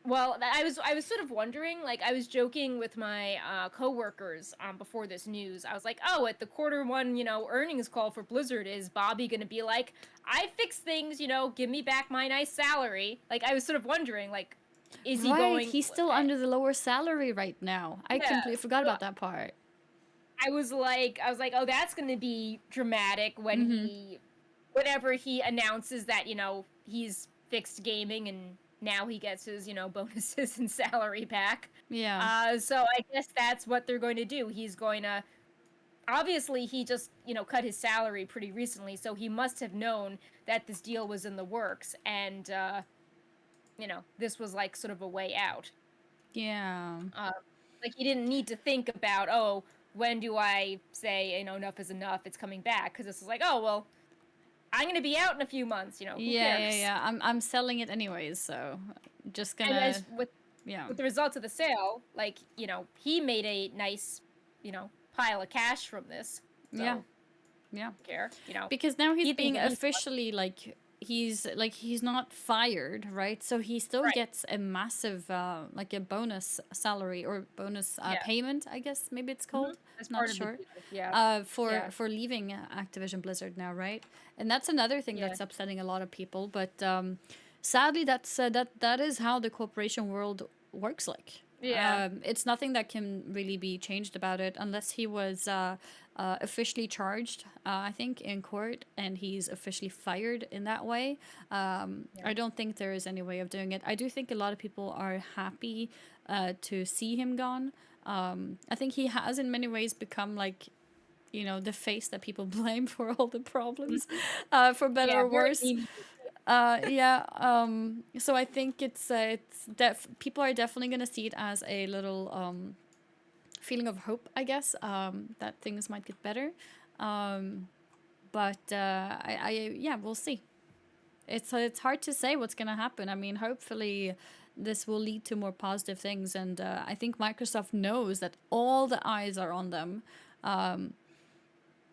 well, I was sort of wondering, like I was joking with my coworkers before this news. I was like, "Oh, at the quarter one, earnings call for Blizzard, is Bobby going to be like, I fix things, give me back my nice salary?" Like I was sort of wondering, like, is he Right, going? he's still under the lower salary right now. I Yeah. completely forgot So about that part. I was like, oh, that's going to be dramatic when Mm-hmm. whenever he announces that, he's fixed gaming and now he gets his, bonuses and salary back. Yeah. So I guess that's what they're going to do. He's going to, obviously, he just, cut his salary pretty recently, so he must have known that this deal was in the works and, this was like sort of a way out. Yeah. Uh, like he didn't need to think about, oh, when do I say, enough is enough, it's coming back? Because this is like, oh, well, I'm going to be out in a few months, who Yeah, yeah, cares? yeah. I'm selling it anyways, so just And gonna as with yeah. with the results of the sale, like, he made a nice, pile of cash from this. Yeah. So, Yeah. I don't care, Because now he's he thinks being that he's officially he's not fired, right? So he still right. gets a massive like a bonus salary or bonus Yeah. payment, I guess maybe it's Hmm. called. As Not part of the sure. deal. Yeah. For Yeah. leaving Activision Blizzard now, right? And that's another thing Yeah. that's upsetting a lot of people. But sadly, that is how the corporation world works. Like, Yeah. it's nothing that can really be changed about it unless he was officially charged. I think in court, and he's officially fired in that way. Yeah. I don't think there is any way of doing it. I do think a lot of people are happy to see him gone. I think he has, in many ways, become like the face that people blame for all the problems, Mhm. for better Yeah. or Very worse. mean. Yeah. So I think people are definitely gonna see it as a little feeling of hope, I guess, that things might get better. Um, but yeah, we'll see. It's hard to say what's gonna happen. I mean, hopefully this will lead to more positive things, and I think Microsoft knows that all the eyes are on them. Um,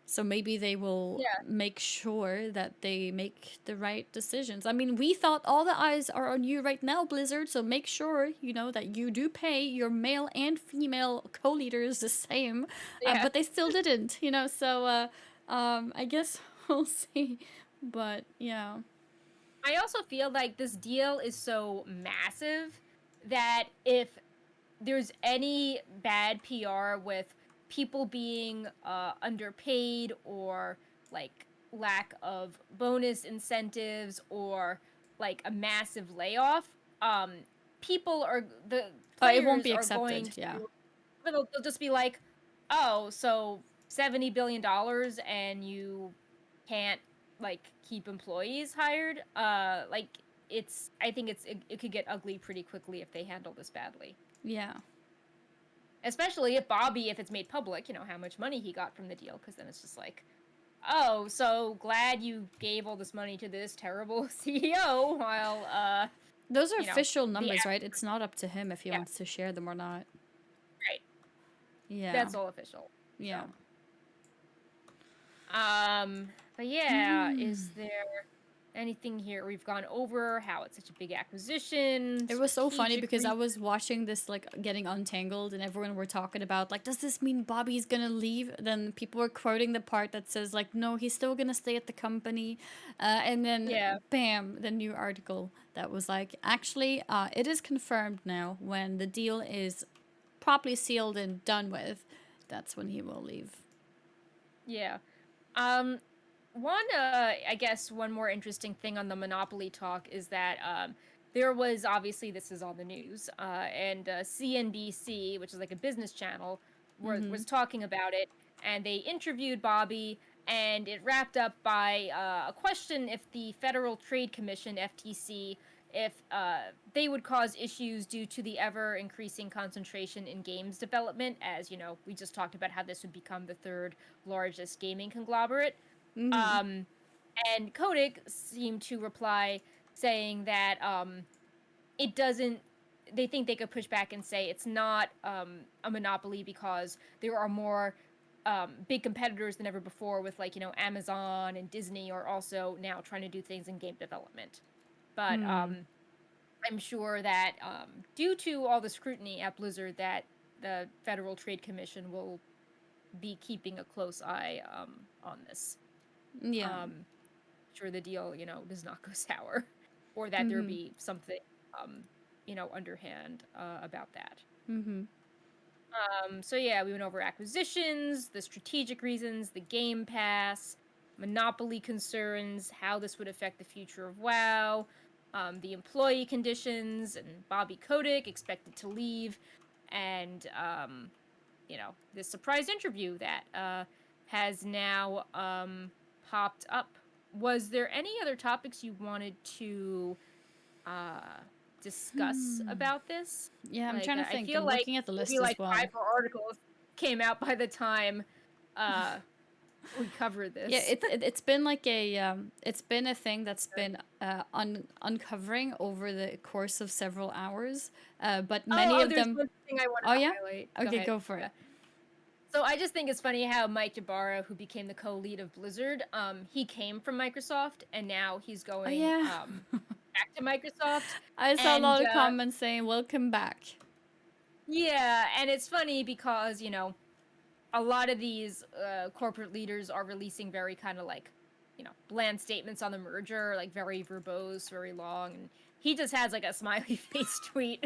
so maybe they will Yeah. make sure that they make the right decisions. I mean, we thought all the eyes are on you right now, Blizzard, so make sure, that you do pay your male and female co-leaders the same. Yeah. But they still didn't, so I guess we'll see. But yeah. I also feel like this deal is so massive that if there's any bad PR with people being underpaid or like lack of bonus incentives or like a massive layoff, um, the It won't players be are going accepted, to, yeah. they'll just be like, oh, so $70 billion and you can't like keep employees hired. Like I think it could get ugly pretty quickly if they handle this badly. Yeah. Especially if it's made public, how much money he got from the deal, because then it's just like, oh, so glad you gave all this money to this terrible CEO while Those are you know, official the numbers, right? It's not up to him if he yeah, wants to share them or not. right. Yeah. That's all official. Yeah. So but yeah, is there anything here we've gone over how it's such a big acquisition, It was so funny strategic because I reason? was watching this like getting untangled, and everyone were talking about like, does this mean Bobby's gonna leave? Then people were quoting the part that says like, no, he's still gonna stay at the company, and then Yeah. bam, the new article that was like, actually, it is confirmed now when the deal is properly sealed and done with, that's when he will leave. Yeah. I guess one more interesting thing on the Monopoly talk is that there was obviously this is on the news, and CNBC, which is like a business channel, Mm-hmm. was talking about it, and they interviewed Bobby, and it wrapped up by a question if the Federal Trade Commission (FTC) if they would cause issues due to the ever increasing concentration in games development, as you know, we just talked about how this would become the third largest gaming conglomerate. Mm-hmm. Um, and Kotick seemed to reply saying that it doesn't. They think they could push back and say it's not a monopoly because there are more big competitors than ever before, with like Amazon and Disney are also now trying to do things in game development. But Hmm. I'm sure that due to all the scrutiny at Blizzard, that the Federal Trade Commission will be keeping a close eye on this. Yeah. Um, sure the deal, does not go sour, or that there Mm-hmm. be something, underhand about that. Mm-hmm. So yeah, we went over acquisitions, the strategic reasons, the Game Pass, monopoly concerns, how this would affect the future of WoW, the employee conditions, and Bobby Kotick expected to leave, and this surprise interview that has now popped up. Was there any other topics you wanted to uh, discuss about this? Yeah, I'm Like, trying to I think. feel I'm like looking at the maybe list as like five well. more articles came out by the time uh, we covered Yeah, this. it's been like it's been a thing that's been uncovering over the course of several hours. But many Oh, of there's them. one thing I wanted Oh to yeah. highlight. Go Okay, ahead. go for Yeah. it. So I just think it's funny how Mike Ybarra, who became the co-lead of Blizzard, he came from Microsoft and now he's Oh going yeah. back to Microsoft. I saw a And lot of comments saying "Welcome back." yeah, and it's funny because, a lot of these corporate leaders are releasing very kind of like, bland statements on the merger, like very verbose, very long, and he just has like a smiley face tweet,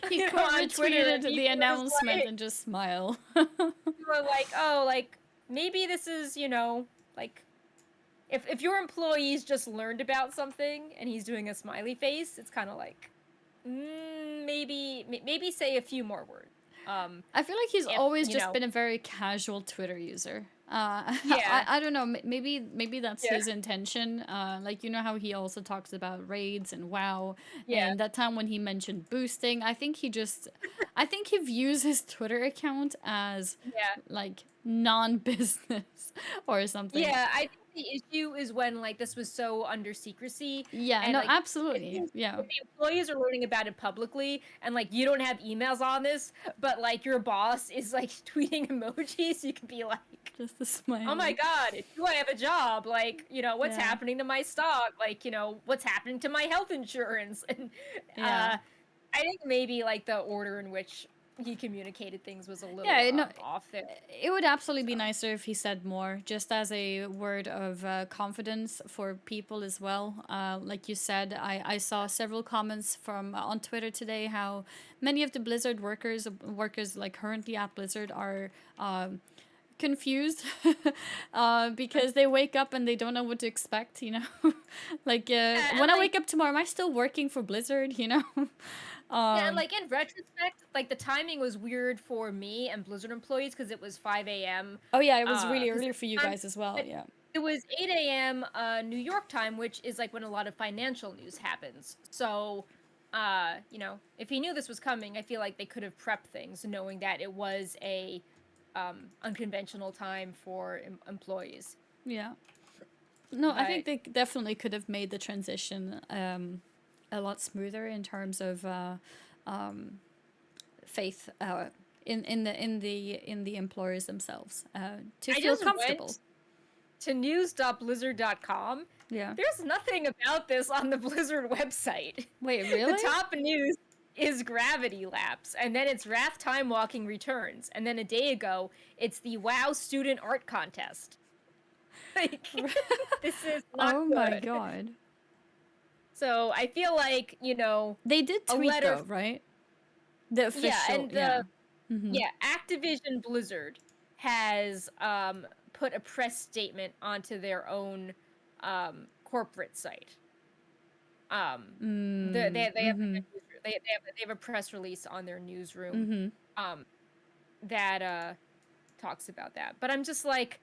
He quote on Twitter, and retweeted the people were just announcement like, and just smile. oh, like maybe this is, like if your employees just learned about something and he's doing a smiley face, it's kind of like maybe say a few more words. I feel like he's If always just been a very casual Twitter user. yeah, I don't know. Maybe that's yeah, his intention. Like you know how he also talks about raids and WoW, yeah, and that time when he mentioned boosting, I think he views his Twitter account as yeah. like non-business or something. Yeah, I think the issue is when like this was so under secrecy, Yeah. and No. like Absolutely. Yeah. if the employees are learning about it publicly, and like you don't have emails on this, but like your boss is like tweeting emojis, you could be like, Just a oh my smiley. god, do I have a job? Like, what's Yeah. happening to my stock? Like, what's happening to my health insurance? And Yeah. I think maybe like the order in which he communicated things was a little Yeah, no, off there. it would absolutely be So nicer if he said more, just as a word of confidence for people as well. Like you said, I saw several comments from on Twitter today how many of the Blizzard workers like currently at Blizzard are confused because they wake up and they don't know what to expect. Like yeah, and when I like wake up tomorrow, am I still working for Blizzard? yeah, and like in retrospect, like the timing was weird for me and Blizzard employees because it was 5 a.m. Oh yeah, it was really Because early for you guys as well. Yeah. it was 8 a.m. New York time, which is like when a lot of financial news happens. So, if he knew this was coming, I feel like they could have prepped things, knowing that it was a unconventional time for employees. Yeah. No, I But think they definitely could have made the transition a lot smoother in terms of faith in the employers themselves to I feel just comfortable. went to news.blizzard.com. Yeah. There's nothing about this on the Blizzard website. Wait, The really? top news is Gravity Lapse, and then it's Wrath Time Walking returns, and then a day ago, it's the WoW Student Art Contest. Like, this is not Oh my good. god. So I feel like, They did a tweet letter. though, right? The Yeah, official, and yeah. Mm-hmm. yeah, Activision Blizzard has put a press statement onto their own corporate site. They have Mm-hmm. like a they have a press release on their newsroom Mm-hmm. that talks about that. But I'm just like,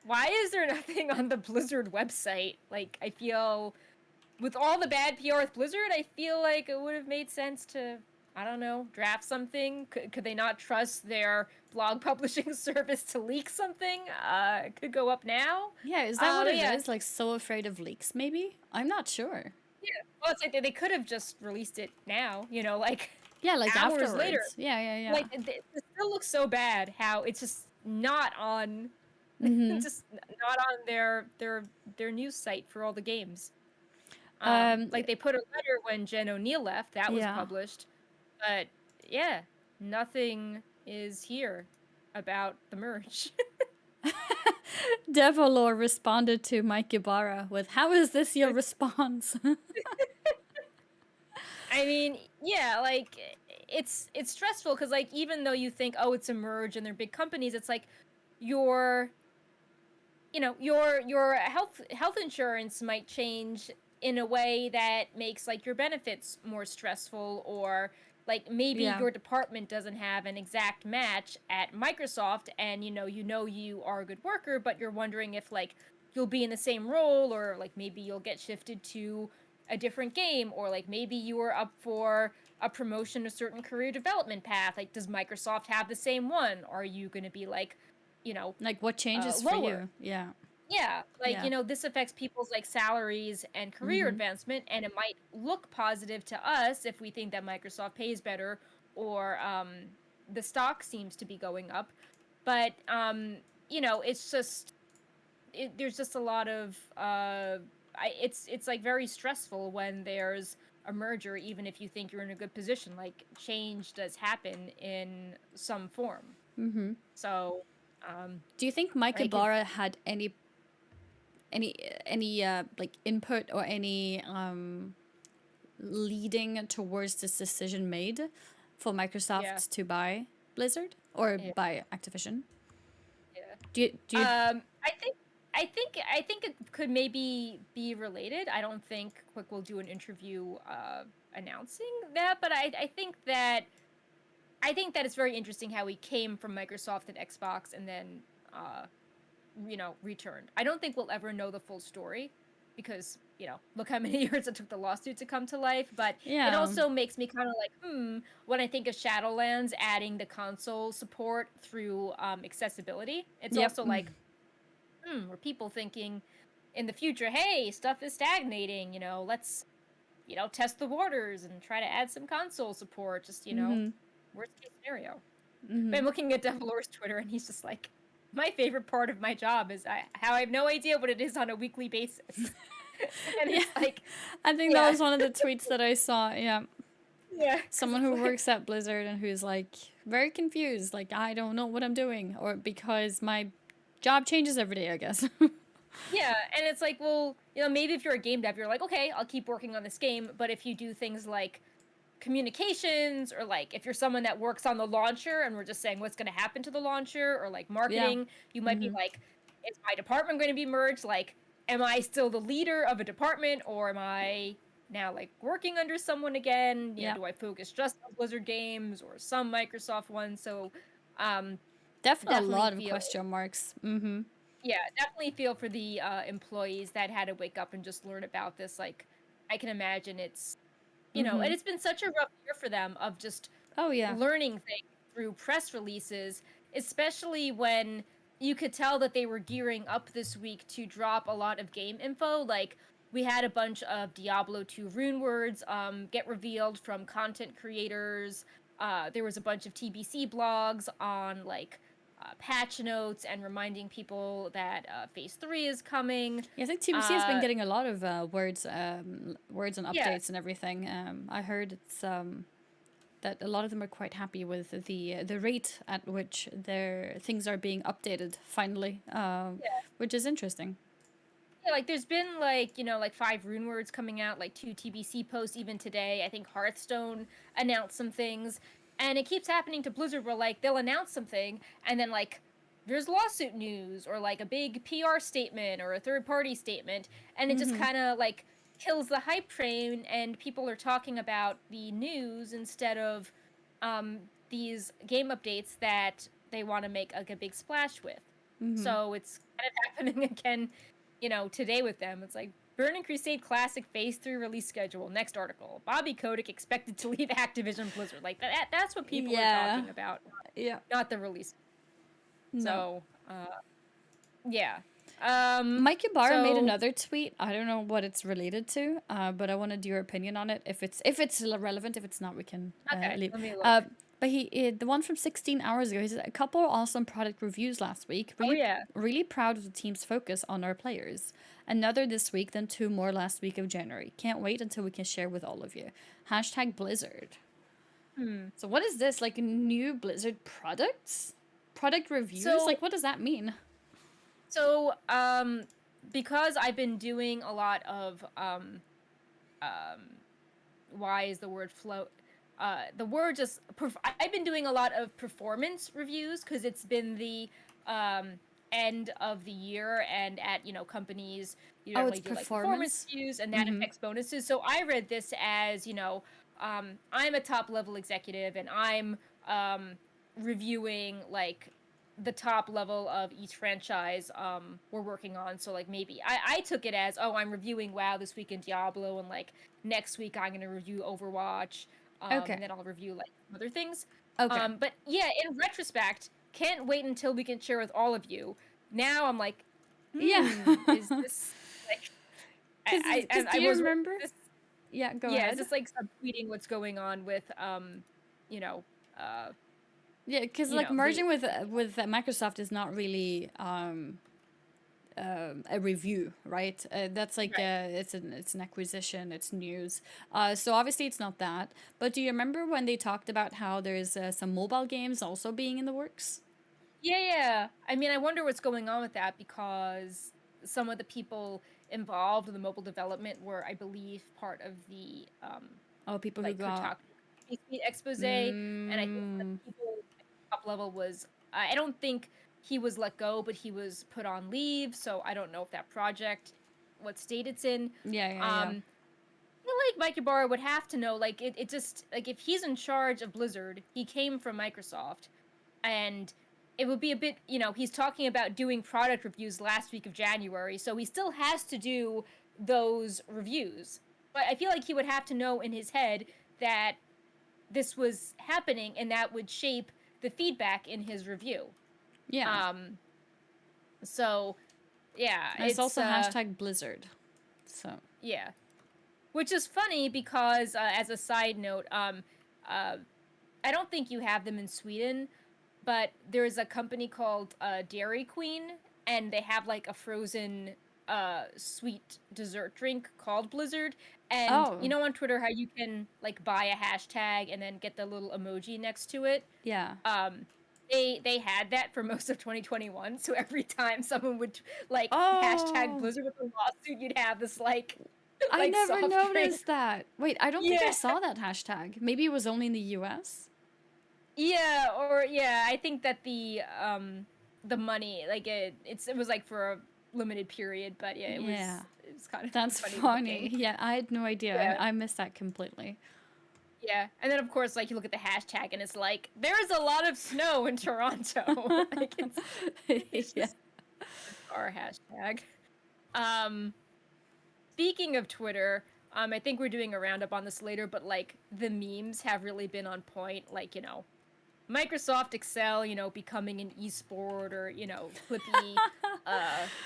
why is there nothing on the Blizzard website? Like, I feel with all the bad PR with Blizzard, I feel like it would have made sense to, I don't know, draft something. Could they not trust their blog publishing service to leak something? It could go up now. Yeah, is that what But it yeah, is? Like, so afraid of leaks, maybe? I'm not sure. yeah. Well, it's like they could have just released it now. Like Yeah, like hours later. afterwards. Yeah, yeah, yeah. Like it still looks so bad. How it's just not on, Mm-hmm. just not on their news site for all the games. Um, Like they put a letter when Jen O'Neill left, that was yeah. published, but yeah, nothing is here about the merge. Devolor responded to Mike Ibarra with, "How is this your response?" I mean, yeah, like it's stressful because like even though you think, oh, it's a merge and they're big companies, it's like your your health insurance might change in a way that makes like your benefits more stressful, or like maybe Yeah. your department doesn't have an exact match at Microsoft, and you are a good worker, but you're wondering if like you'll be in the same role, or like maybe you'll get shifted to a different game, or like maybe you are up for a promotion, a certain career development path. Like, does Microsoft have the same one? Are you going to be like, Like, what changes for lower? you? Yeah. Yeah, like, Yeah. this affects people's like salaries and career Mm-hmm. advancement, and it might look positive to us if we think that Microsoft pays better, or the stock seems to be going up. But it's just there's just a lot of it's like very stressful when there's a merger, even if you think you're in a good position. Like, change does happen in some form. Mm-hmm. So Do you think Mike I think it's Ibarra had any like input or any leading towards this decision made for yeah, Microsoft to buy Blizzard or yeah, buy Activision? yeah. Do you I think it could maybe be related. I don't think Quick will do an interview announcing that, but I think that it's very interesting how he came from Microsoft and Xbox and then uh returned. I don't think we'll ever know the full story because, look how many years it took the lawsuit to come to life, but it yeah. also makes me kind of like, when I think of Shadowlands adding the console support through accessibility, it's Yep. also like, were people thinking in the future, hey, stuff is stagnating, let's, test the waters and try to add some console support, just, Mm-hmm. worst case scenario. But Mm-hmm. I'm looking at Devilor's Twitter and he's just like, my favorite part of my job is how I have no idea what it is on a weekly basis. And Yeah. it's like, I think that yeah, was one of the tweets that I saw. Yeah. yeah, because Someone it's who like, works at Blizzard and who's like very confused, like I don't know what I'm doing, or because my job changes every day, I guess. yeah, and it's like, well, maybe if you're a game dev, you're like, okay, I'll keep working on this game. But if you do things like communications, or like if you're someone that works on the launcher and we're just saying what's going to happen to the launcher, or like Yeah. marketing, you might be Mm-hmm. like, is my department going to be merged? Like, am I still the leader of a department, or am I now like working under someone again? Yeah. Do I focus just on Blizzard games or some Microsoft ones? So um Definitely a definitely lot of feel question marks. Mm-hmm. yeah, definitely feel for the employees that had to wake up and just learn about this. Like, I can imagine it's, Mm-hmm. and it's been such a rough year for them of just Oh yeah. learning things through press releases, especially when you could tell that they were gearing up this week to drop a lot of game info. Like, we had a bunch of Diablo 2 rune words get revealed from content creators. There was a bunch of TBC blogs on like patch notes and reminding people that Phase 3 is coming. Yeah, I think TBC has been Uh, getting a lot of words and yeah, updates and everything. I heard it's that a lot of them are quite happy with the rate at which their things are being updated finally, yeah. which is interesting. Yeah, like there's been like, like 5 rune words coming out, like 2 TBC posts even today. I think Hearthstone announced some things. And it keeps happening to Blizzard where like they'll announce something and then like there's lawsuit news, or like a big PR statement or a third party statement, and it just Mm-hmm. kind of like kills the hype train, and people are talking about the news instead of these game updates that they want to make like a big splash with. Mm-hmm. So it's kind of happening again, today with them. It's like Burning Crusade Classic Phase 3 release schedule. Next article. Bobby Kotick expected to leave Activision Blizzard. Like that's what people are Yeah. talking about, Yeah. not the release. No. So, yeah. Mike Ibarra made So another tweet. I don't know what it's related to, but I wanted your opinion on it. If it's relevant, if it's not, we can okay, leave. let me look. Uh, but the one from 16 hours ago, he said a couple awesome product reviews last week. Oh Really, yeah. really proud of the team's focus on our players. Another this week, then two more last week of January. Can't wait until we can share with all of you. Hashtag Blizzard. Hmm. So what is this? Like new Blizzard products? Product reviews? So Like what does that mean? so because I've been doing a lot of why is the word flow the word just I've been doing a lot of performance reviews because it's been the um end of the year, and at companies you Oh, it's normally do like performance performance. reviews, and that Mm-hmm. affects bonuses. So I read this as I'm a top level executive, and I'm reviewing like the top level of each franchise we're working on. So like maybe I took it as, oh, I'm reviewing WoW this week in Diablo, and like next week I'm gonna review Overwatch, Okay. and then I'll review like other things. Okay. But yeah, in retrospect, can't wait until we can share with all of you. Now I'm like, Yeah. is this like Because do I you was remember? this Yeah, go yeah, is ahead. this like subtweeting what's going on with you know uh Yeah, because like the merging with Microsoft is not really a review, right? That's like right. it's an acquisition, it's news. So obviously it's not that. But do you remember when they talked about how there's some mobile games also being in the works? Yeah, yeah. I mean, I wonder what's going on with that, because some of the people involved in the mobile development were, I believe, part of the Oh, people who like got. Kotaku expose, and I think one of Mm, the people at the top level was, I don't think he was let go, but he was put on leave. So I don't know if that project, what state it's in. yeah, yeah, yeah. I feel like Mike Ibarra would have to know, like it just like if he's in charge of Blizzard, he came from Microsoft, and it would be a bit, he's talking about doing product reviews last week of January, so he still has to do those reviews. But I feel like he would have to know in his head that this was happening, and that would shape the feedback in his review. Yeah. Um so yeah, And it's it's also hashtag Blizzard. So. yeah. Which is funny because as a side note, uh I don't think you have them in Sweden, but there's a company called Dairy Queen, and they have like a frozen sweet dessert drink called Blizzard. And Oh, on Twitter how you can like buy a hashtag and then get the little emoji next to it. yeah. Um, they had that for most of 2021. So every time someone would like hashtag Oh, Blizzard with a lawsuit, you'd have this like I like never soft drink. noticed that. Wait, I don't think I Yeah. saw that hashtag. Maybe it was only in the US? Yeah, or yeah, I think that the money, like it was like for a limited period, but yeah, Yeah. it was kind of That's funny funny. looking. Yeah, I had no idea. Yeah. I missed that completely. Yeah. And then of course like you look at the hashtag and it's like there's a lot of snow in Toronto. Like it's Yeah. just our hashtag. Um Speaking of Twitter, I think we're doing a roundup on this later, but like the memes have really been on point, like, Microsoft Excel, becoming an esport, or, Clippy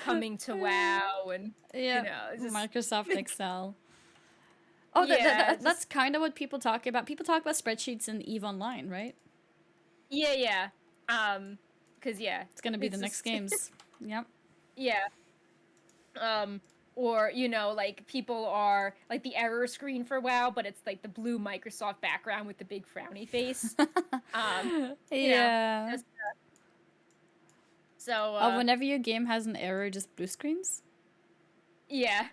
coming to WoW, and Yeah. just Microsoft Excel. Oh, yeah, that's just kind of what people talk about. People talk about spreadsheets in EVE Online, right? yeah, yeah. Cuz yeah, It's going to be the it's next just games. Yep. yeah. Um or, like people are like the error screen for WoW, but it's like the blue Microsoft background with the big frowny face. Um, you know, Yeah. just so Oh, whenever your game has an error, just blue screens? yeah.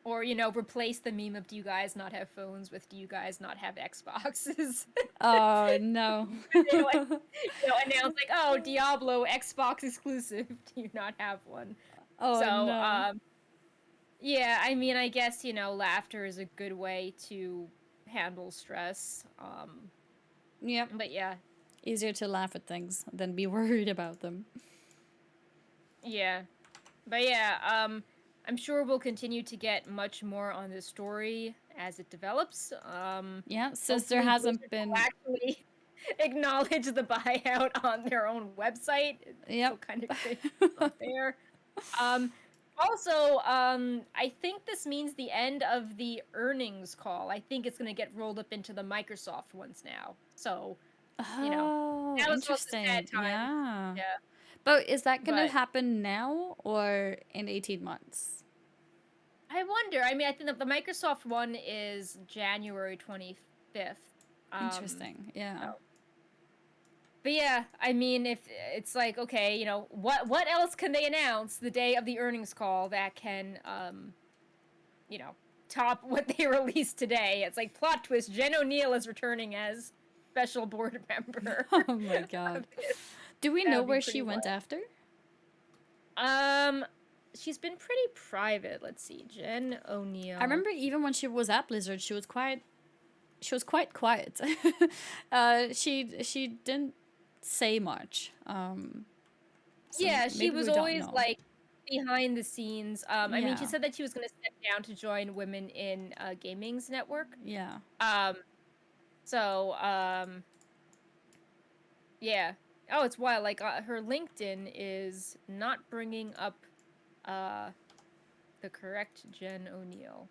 Or replace the meme of, do you guys not have phones with, do you guys not have Xboxes? Oh, no. They like, announce like, oh, Diablo Xbox exclusive. Do you not have one? Oh, So, no. yeah, I mean, I guess, laughter is a good way to handle stress. Yep. But yeah, Easier to laugh at things than be worried about them. Yeah. But yeah, I'm sure we'll continue to get much more on this story as it develops. Yeah, since there Hopefully hasn't Blizzard will been. actually acknowledge the buyout on their own website. It's Yep. still kind of crazy not there. Um, Also, I think this means the end of the earnings call. I think it's going to get rolled up into the Microsoft ones now. So, you know, Oh, that was supposed to sad interesting. time. Yeah. Yeah, But is that going to but happen now or in 18 months? I wonder. I mean, I think that the Microsoft one is January 25th. Interesting. So, Yeah. but yeah, I mean, if it's like, okay, what else can they announce the day of the earnings call that can you know, top what they released today? It's like plot twist: Jen O'Neill is returning as special board member. Oh my god. Do we That know would be where she pretty went after? wild. She's been pretty private. Let's see, Jen I O'Neill. remember even when she was at Blizzard, she was quite quiet. She didn't say much. So Yeah, she maybe was we don't always know. like behind the scenes. I mean, she Yeah. said that she was going to step down to join Women in Gaming's network. Yeah. Um, so yeah. Oh, it's wild. Like her LinkedIn is not bringing up uh the correct Jen O'Neill.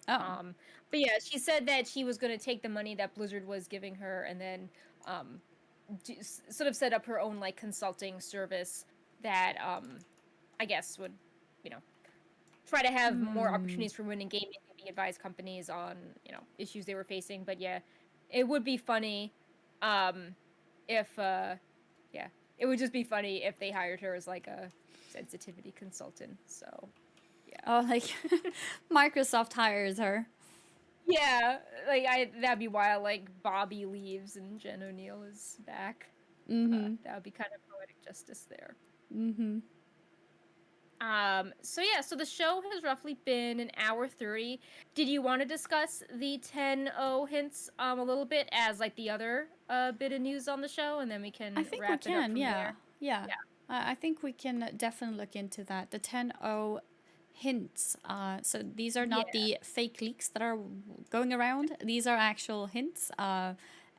Oh. But yeah, she said that she was going to take the money that Blizzard was giving her and then um sort of set up her own like consulting service that I guess would, you know, try to have more Hmm. opportunities for women in gaming, maybe advise companies on, issues they were facing. But yeah, it would be funny um if yeah, it would just be funny if they hired her as like a sensitivity consultant. So, yeah. Oh, like Microsoft hires her. Yeah, like that'd be wild. Like Bobby leaves and Jen O'Neill is back. Mm-hmm. That would be kind of poetic justice there. Mm-hmm. So yeah, so the show has roughly been an hour 30. Did you want to discuss the 10-0 hints a little bit as like the other bit of news on the show, and then we I can think we wrap it up can, from yeah. there? Yeah. Yeah. I think we can definitely look into that. The 10-0 hints. So these are not Yeah. the fake leaks that are going around. These are actual hints.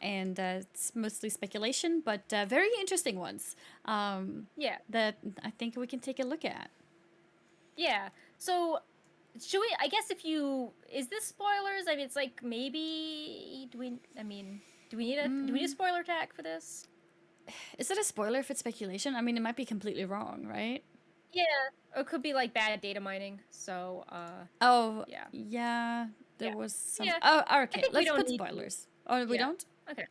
And it's mostly speculation, but very interesting ones Yeah. that I think we can take a look at. Yeah. So should we, I guess, if you, is this spoilers? I mean, it's like maybe do we need a spoiler tag for this? Is it a spoiler if it's speculation? I mean, it might be completely wrong, right? Yeah. Or it could be like bad data mining. So Oh, yeah. yeah, there Yeah. was some. Yeah. Oh, I okay, think we let's don't put need to. spoilers. Oh, we Yeah. don't? Okay.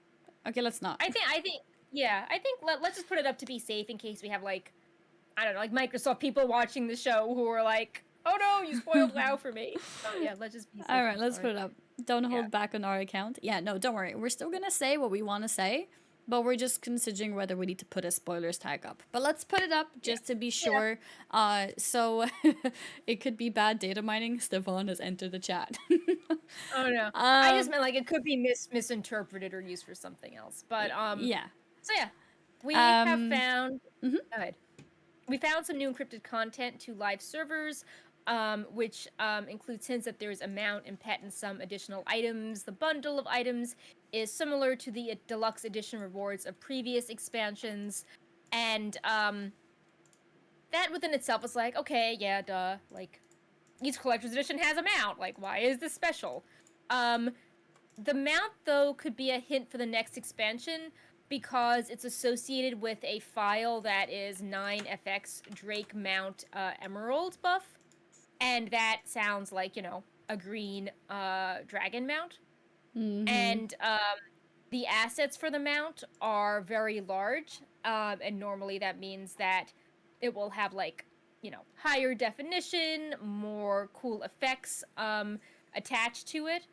Okay, let's not. I think yeah, I think let's just put it up to be safe in case we have like, I don't know, like Microsoft people watching the show who are like, "Oh no, you spoiled WoW for me." So yeah, let's just be All safe right, on let's our put it up. Don't yeah. hold back on our account. Yeah, no, don't worry. We're still gonna say what we want to say, but we're just considering whether we need to put a spoilers tag up. But let's put it up Yeah. just to be Yeah. sure. So it could be bad data mining. Stefan has entered the chat. Oh no. I just um, meant like it could be misinterpreted or used for something else. But yeah. so yeah, we have Um, found mhm. go ahead. We found some new encrypted content to live servers, which includes hints that there's a mount and pet and some additional items. The bundle of items is similar to the deluxe edition rewards of previous expansions, and that within itself is like, okay, yeah, duh. Like each collector's edition has a mount. Like, why is this special? Um, the mount, though, could be a hint for the next expansion because it's associated with a file that is 9FX Drake Mount Emerald buff. And that sounds like, a green dragon mount. Mm-hmm. And the assets for the mount are very large. And normally that means that it will have, like, higher definition, more cool effects attached to it.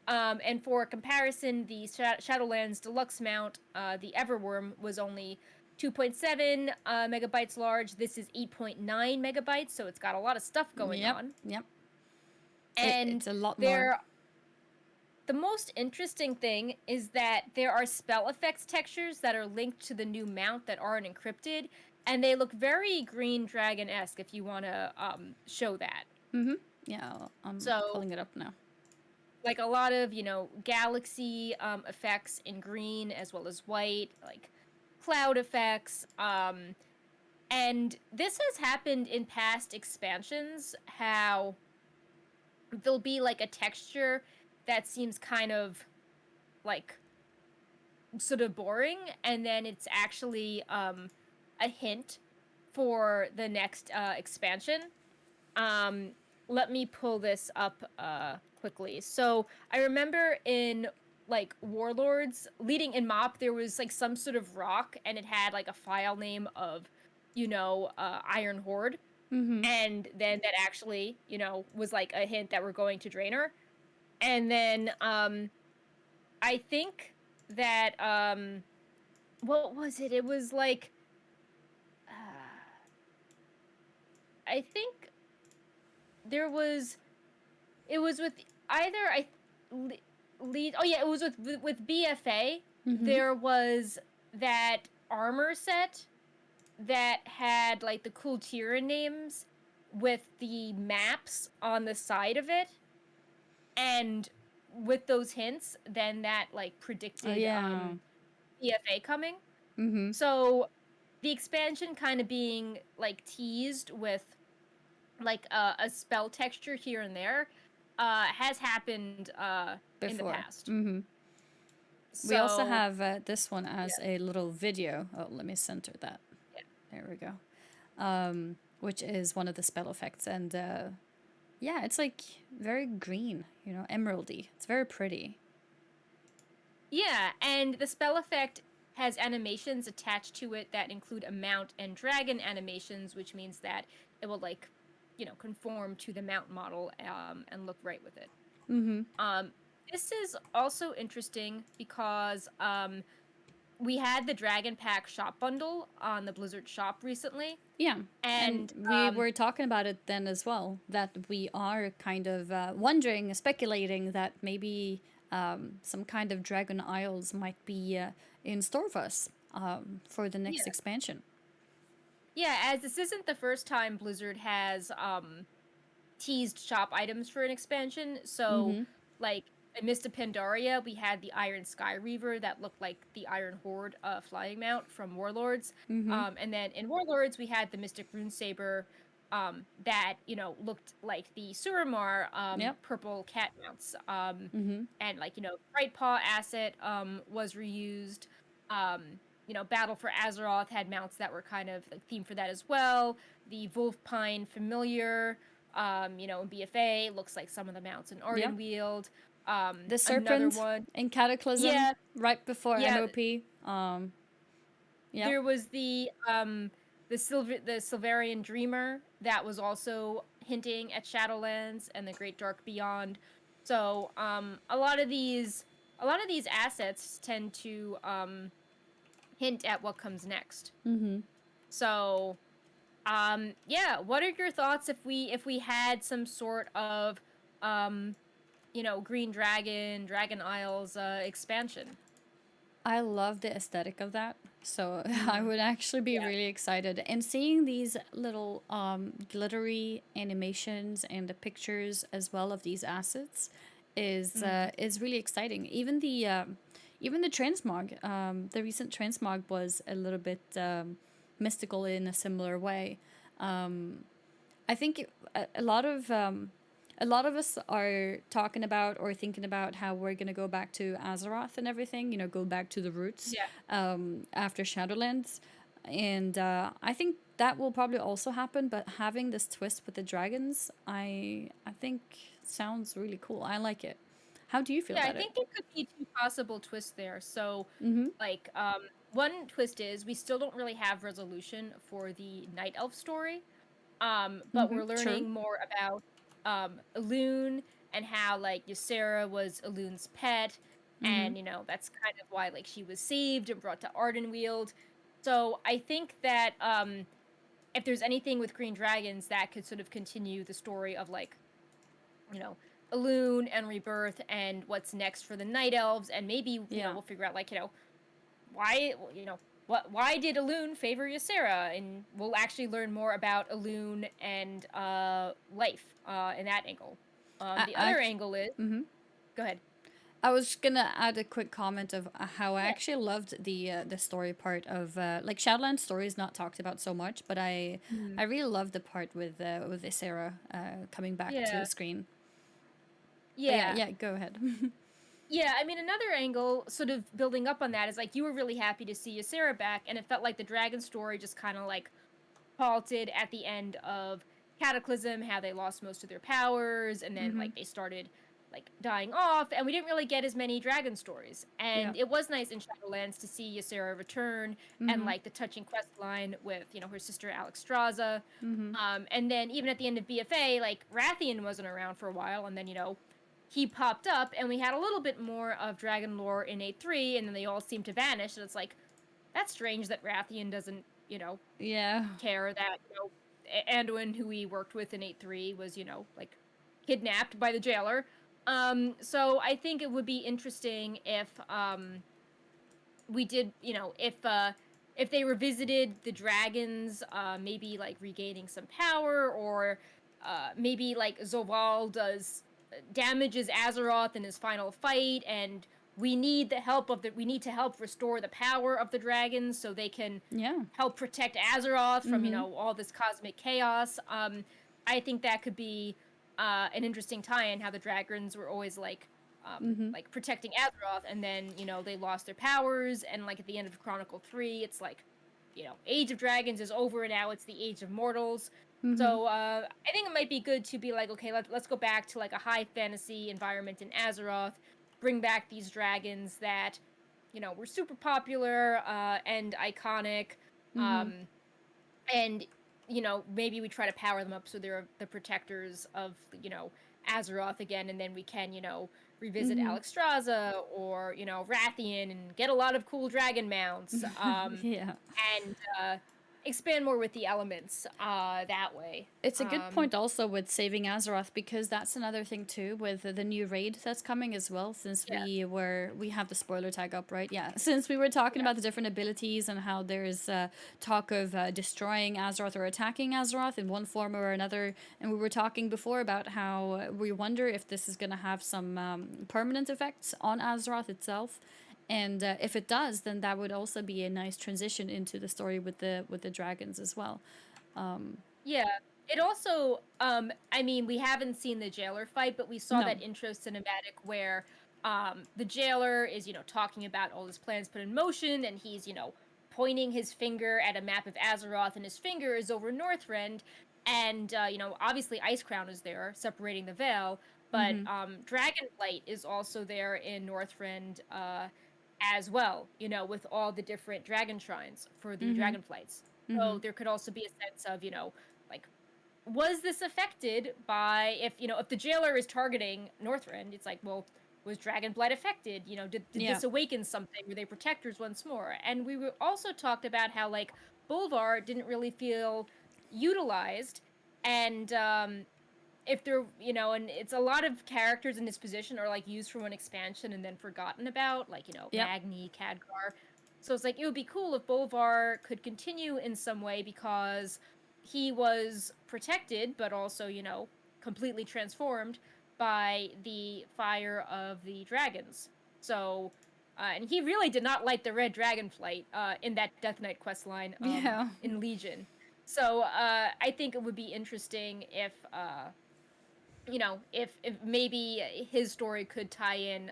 And for comparison, the Shadowlands Deluxe mount, the Everworm, was only 2.7 megabytes large. This is 8.9 megabytes, so it's got a lot of stuff going Yep. on. Yep. And It's a lot more. there, the most interesting thing is that there are spell effects textures that are linked to the new mount that aren't encrypted, and they look very Green Dragon-esque if you want to show that. Mm-hmm. Yeah, I'm So, pulling it up now. like a lot of, galaxy effects in green as well as white, like cloud effects. And this has happened in past expansions, how there'll be like a texture that seems kind of like sort of boring, and then it's actually a hint for the next expansion. Um, Let me pull this up quickly. So I remember in like Warlords, leading in MOP, there was like some sort of rock, and it had like a file name of, Iron Horde, Mm-hmm. and then that actually, was like a hint that we're going to Draenor. And then I think that what was it? It was like I think there was it was with either lead. Oh yeah, it was with BFA. Mm-hmm. There was that armor set that had like the cool tier names with the maps on the side of it, and with those hints, then that like Oh predicted yeah. BFA coming. Mm-hmm. So the expansion kind of being like teased with like a spell texture here and there has happened in the Before. past. Mm-hmm. We also So have this one as yeah, a little video. Oh, let me center that. yeah, There we go. Which is one of the spell effects, and yeah, it's like very green, emeraldy. It's very pretty. yeah, and the spell effect has animations attached to it that include a mount and dragon animations, which means that it will like, conform to the mount model and look right with it. Mm-hmm. Um, this is also interesting because we had the Dragon Pack shop bundle on the Blizzard shop recently, Yeah, and and we were talking about it then as well, that we are kind of wondering, speculating that maybe some kind of Dragon Isles might be in store for us for the next yeah, expansion. yeah, as this isn't the first time Blizzard has teased shop items for an expansion. So, Mm-hmm. like in Mista Pandaria, we had the Iron Sky Reaver that looked like the Iron Horde flying mount from Warlords. Mm-hmm. And then in Warlords, we had the Mystic Rune Saber that, looked like the Suramar Yep. purple cat mounts. Mm-hmm. And like, Bright Paw asset was reused. Battle for Azeroth had mounts that were kind of like themed for that as well. The Wolf Pine Familiar, in BFA, looks like some of the mounts in Yep. Ardenweald. The Another Serpent one, in Cataclysm yeah, right before yeah. MOP. Yep. There was the Silverian Dreamer that was also hinting at Shadowlands and the Great Dark Beyond. So a lot of these assets tend to hint at what comes next. Mm-hmm. So yeah, what are your thoughts if we had some sort of Green Dragon, Dragon Isles expansion? I love the aesthetic of that. So I Mm, would actually be yeah. really excited. And seeing these little glittery animations and the pictures as well of these assets Mm, is really exciting. Even the transmog, the recent transmog was a little bit mystical in a similar way. I think a lot of us are talking about or thinking about how we're gonna go back to Azeroth and everything. Go back to the roots yeah. after Shadowlands, and I think that will probably also happen. But having this twist with the dragons, I think sounds really cool. I like it. How do you feel Yeah, I about it? think there could be two possible twists there. So, Mm-hmm. like, one twist is we still don't really have resolution for the Night Elf story. But Mm-hmm. we're True. learning more about Elune and how like Ysera was Elune's pet, Mm-hmm. and that's kind of why like she was saved and brought to Ardenweald. So I think that if there's anything with Green Dragons that could sort of continue the story of like you know Elune and Rebirth and what's next for the Night Elves, and maybe Yeah. we'll figure out why why did Elune favor Ysera, and we'll actually learn more about Elune and life in that angle. The other angle is Mm-hmm. go ahead. I was gonna add a quick comment of how I Yeah. actually loved the story part of like Shadowlands story is not talked about so much, but Mhm. I really love the part with Isera coming back to the Yeah. screen. But yeah, Yeah. yeah, go ahead. Yeah, I mean, another angle, sort of building up on that, is like you were really happy to see Ysera back, and it felt like the dragon story just kind of like halted at the end of Cataclysm, how they lost most of their powers, and then Mm-hmm. like they started like dying off, and we didn't really get as many dragon stories. Yeah. And it was nice in Shadowlands to see Ysera return and Mm-hmm. like the touching quest line with her sister Alexstrasza. Mm-hmm. And then even at the end of BFA, like Rathian wasn't around for a while, and then he popped up, and we had a little bit more of dragon lore in A3, and then they all seemed to vanish. And it's like that's strange that Rathian doesn't Yeah. care that Anduin, who he worked with in 8-3, was like kidnapped by the jailer. So I think it would be interesting if we did if they revisited the dragons, maybe like regaining some power, or maybe like Zoval does damages Azeroth in his final fight, and we need to help restore the power of the dragons so they can Yeah. help protect Azeroth from Mm-hmm. all this cosmic chaos. I think that could be an interesting tie-in, how the dragons were always Mm-hmm. like protecting Azeroth, and then they lost their powers, and like at the end of Chronicle 3, it's like Age of Dragons is over, and now it's the Age of Mortals. Mm-hmm. So I think it might be good to be like, okay, let's go back to like a high fantasy environment in Azeroth, bring back these dragons that were super popular and iconic, Mm-hmm. um, and maybe we try to power them up so they're the protectors of Azeroth again, and then we can revisit Mm-hmm. Alexstrasza or Rathian and get a lot of cool dragon mounts, Yeah. and expand more with the elements that way. It's a good point also with saving Azeroth because that's another thing too with the new raid that's coming as well. Since Yeah, we have the spoiler tag up, right? Yeah. Since we were talking yeah, about the different abilities and how there's talk of destroying Azeroth or attacking Azeroth in one form or another, and we were talking before about how we wonder if this is going to have some permanent effects on Azeroth itself. And if it does, then that would also be a nice transition into the story with the dragons as well. yeah. It also, I mean, we haven't seen the jailer fight, but we saw No. that intro cinematic where the jailer is, talking about all his plans put in motion, and he's, pointing his finger at a map of Azeroth, and his finger is over Northrend, and obviously Icecrown is there, separating the veil, but Mm-hmm. Dragonflight is also there in Northrend as well, with all the different dragon shrines for the Mm-hmm. Dragonflights. Mm-hmm. So there could also be a sense of, like, was this affected by if the jailer is targeting Northrend, it's like, well, was Dragonblight affected? Did Yeah. this awaken something? Were they protectors once more? And we were also talked about how like Bolvar didn't really feel utilized, and if they're and it's a lot of characters in this position are like used for one expansion and then forgotten about, like Yep. Magni, Khadgar. So it's like it would be cool if Bolvar could continue in some way, because he was protected but also completely transformed by the fire of the dragons. So and he really did not like the red dragon flight in that Death Knight quest line Yeah. in Legion. So I think it would be interesting if if maybe his story could tie in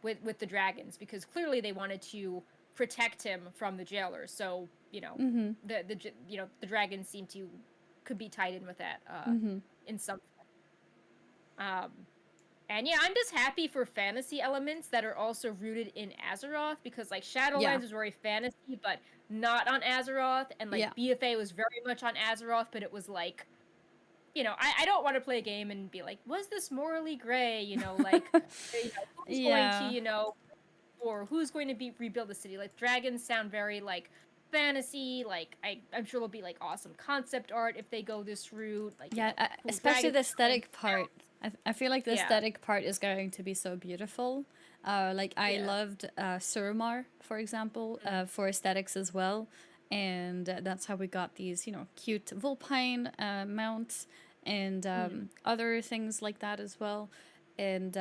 with the dragons, because clearly they wanted to protect him from the jailers. So Mm-hmm. the dragons seem to could be tied in with that Mm-hmm. in some um and yeah, I'm just happy for fantasy elements that are also rooted in Azeroth, because like Yeah. Shadowlands was very fantasy but not on Azeroth, and like Yeah. BFA was very much on Azeroth, but it was like I don't want to play a game and be like, was this morally gray? Like, who's going to, Yeah. or who's going to be rebuild the city? Like, dragons sound very like fantasy. Like, I'm sure there'll be like awesome concept art if they go this route. Like, Yeah. cool Especially dragon the designs. aesthetic part. I feel like the Yeah. aesthetic part is going to be so beautiful. Like I Yeah. loved Suramar, for example, Mm, for aesthetics as well, and that's how we got these, cute vulpine mounts and mm. other things like that as well. And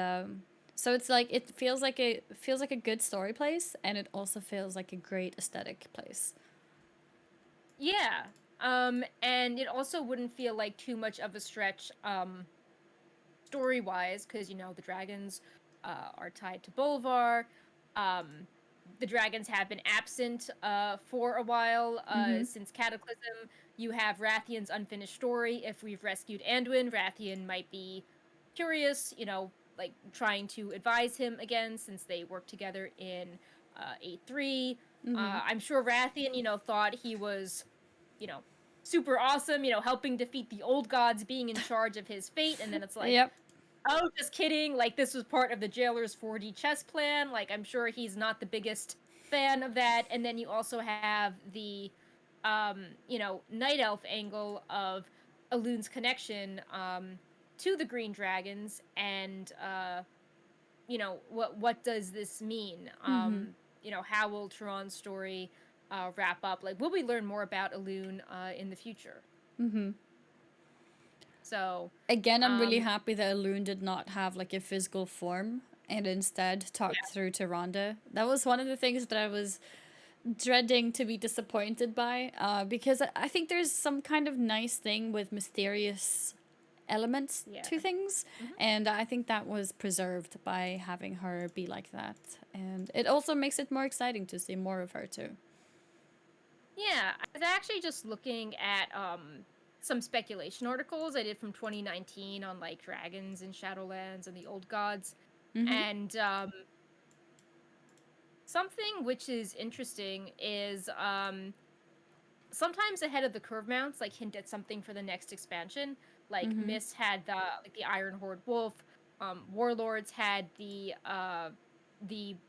so it's like it feels like a good story place, and it also feels like a great aesthetic place. Yeah. And it also wouldn't feel like too much of a stretch, story wise, because the dragons are tied to Bolvar. Um, the dragons have been absent for a while Mm-hmm. since Cataclysm. You have Rathian's unfinished story. If we've rescued Anduin, Rathian might be curious, like trying to advise him again since they worked together in A3. Mm-hmm. I'm sure Rathian, thought he was, you know, super awesome, helping defeat the old gods, being in charge of his fate. And then it's like, Yep. oh, just kidding. Like, this was part of the jailer's 4D chess plan. Like, I'm sure he's not the biggest fan of that. And then you also have the, night elf angle of Elun's connection, to the green dragons. And, what does this mean? Mm-hmm. How will Turon's story wrap up? Like, will we learn more about Elune in the future? Mm-hmm. So, Again, I'm really um, happy that Alune did not have like a physical form and instead talked yeah, through to Rhonda. That was one of the things that I was dreading to be disappointed by, because I think there's some kind of nice thing with mysterious elements yeah. to things, Mhm. and I think that was preserved by having her be like that. And it also makes it more exciting to see more of her too. Yeah, I was actually just looking at some speculation articles I did from 2019 on like dragons and Shadowlands and the old gods. Mm-hmm. And something which is interesting is sometimes ahead of the curve mounts like hint at something for the next expansion. Like Mm-hmm. Miss had the Iron Horde Wolf, Warlords had the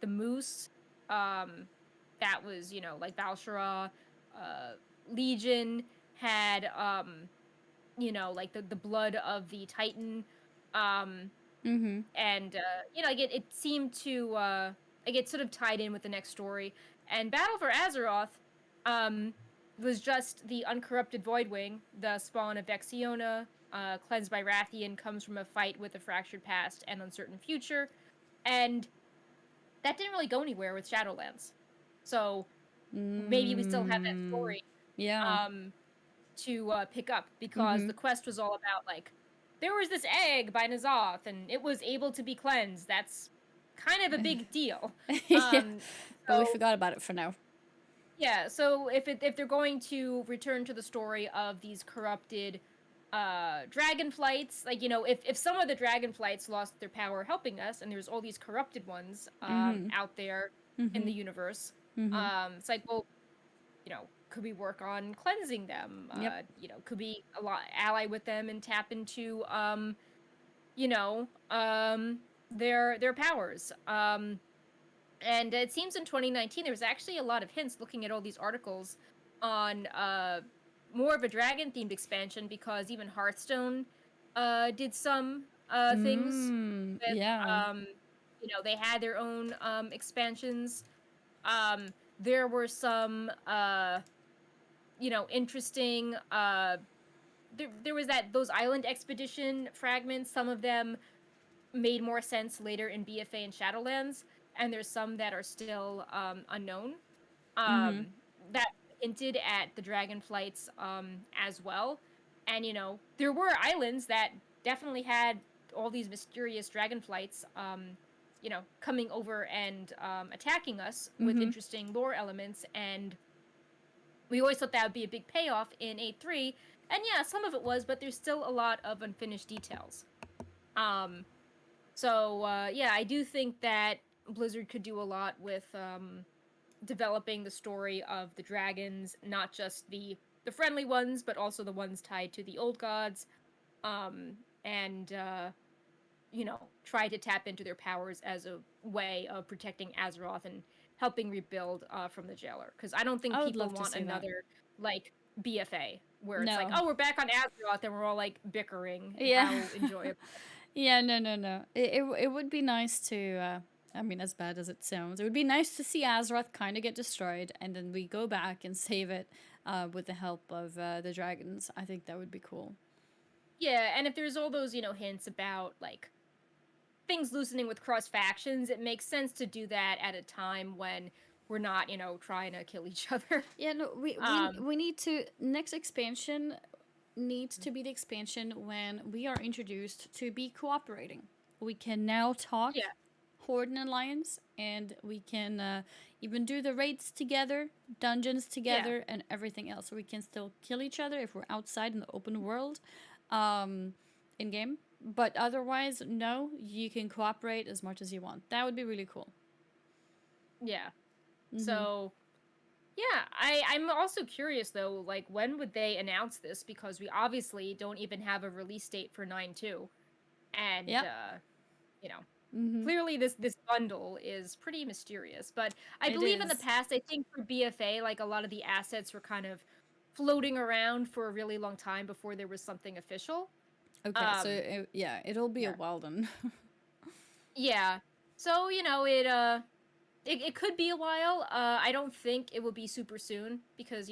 Moose, that was, like Valshara, uh Legion had like the blood of the Titan. Um Mm-hmm. and like it seemed to like it sort of tied in with the next story. And Battle for Azeroth um was just the uncorrupted Voidwing, the spawn of Vexiona, cleansed by Rathian, comes from a fight with a fractured past and uncertain future. And that didn't really go anywhere with Shadowlands, so maybe we still have that Mm, story yeah. um to pick up, because Mm-hmm. the quest was all about like there was this egg by Nazoth and it was able to be cleansed. That's kind of a big deal. Yeah. Um, But we so forgot about it for now. yeah, so if they're going to return to the story of these corrupted dragonflights, like if some of the dragonflights lost their power helping us and there's all these corrupted ones Mm-hmm. out there in Mm-hmm. the universe, Mm-hmm. it's like, well, could we work on cleansing them? Yep. Could we ally with them and tap into you know, um their powers. And it seems in 2019 there was actually a lot of hints looking at all these articles on more of a dragon themed expansion, because even Hearthstone did some things Mm, with yeah. they had their own expansions. There were some interesting there was those island expedition fragments. Some of them made more sense later in BFA and Shadowlands, and there's some that are still unknown. Mm-hmm. That hinted at the dragon flights as well. And there were islands that definitely had all these mysterious dragon flights coming over and attacking us with Mm-hmm. interesting lore elements. And we always thought that would be a big payoff in A3. And yeah, some of it was, but there's still a lot of unfinished details. Um, so yeah, I do think that Blizzard could do a lot with developing the story of the dragons, not just the friendly ones, but also the ones tied to the old gods. Um, and try to tap into their powers as a way of protecting Azeroth and helping rebuild from the jailer. Because I don't think I would people love to want see that. another like BFA where it's like, No. oh, we're back on Azeroth and we're all like bickering. Yeah. How enjoyable. Yeah, no, no, no. It would be nice to. I mean, as bad as it sounds, it would be nice to see Azeroth kind of get destroyed, and then we go back and save it with the help of the dragons. I think that would be cool. Yeah, and if there's all those, hints about like things loosening with cross factions, it makes sense to do that at a time when we're not, trying to kill each other. Yeah, no, Um, we need to next expansion needs to be the expansion when we are introduced to be cooperating. We can now talk yeah, Horde and Alliance, and we can even do the raids together, dungeons yeah, together, and everything else. So we can still kill each other if we're outside in the open world, um, in game. But otherwise, no, you can cooperate as much as you want. That would be really cool. yeah. Mm-hmm. So yeah, I'm also curious though, like when would they announce this? Because we obviously don't even have a release date for 9.2, and Yep. you know, Mm-hmm. clearly this bundle is pretty mysterious. But I It believe in the is. past, I think for BFA, like a lot of the assets were kind of floating around for a really long time before there was something official. Okay, so Um, yeah, it'll be a yeah, while then. yeah. So it could be a while. I don't think it will be super soon because,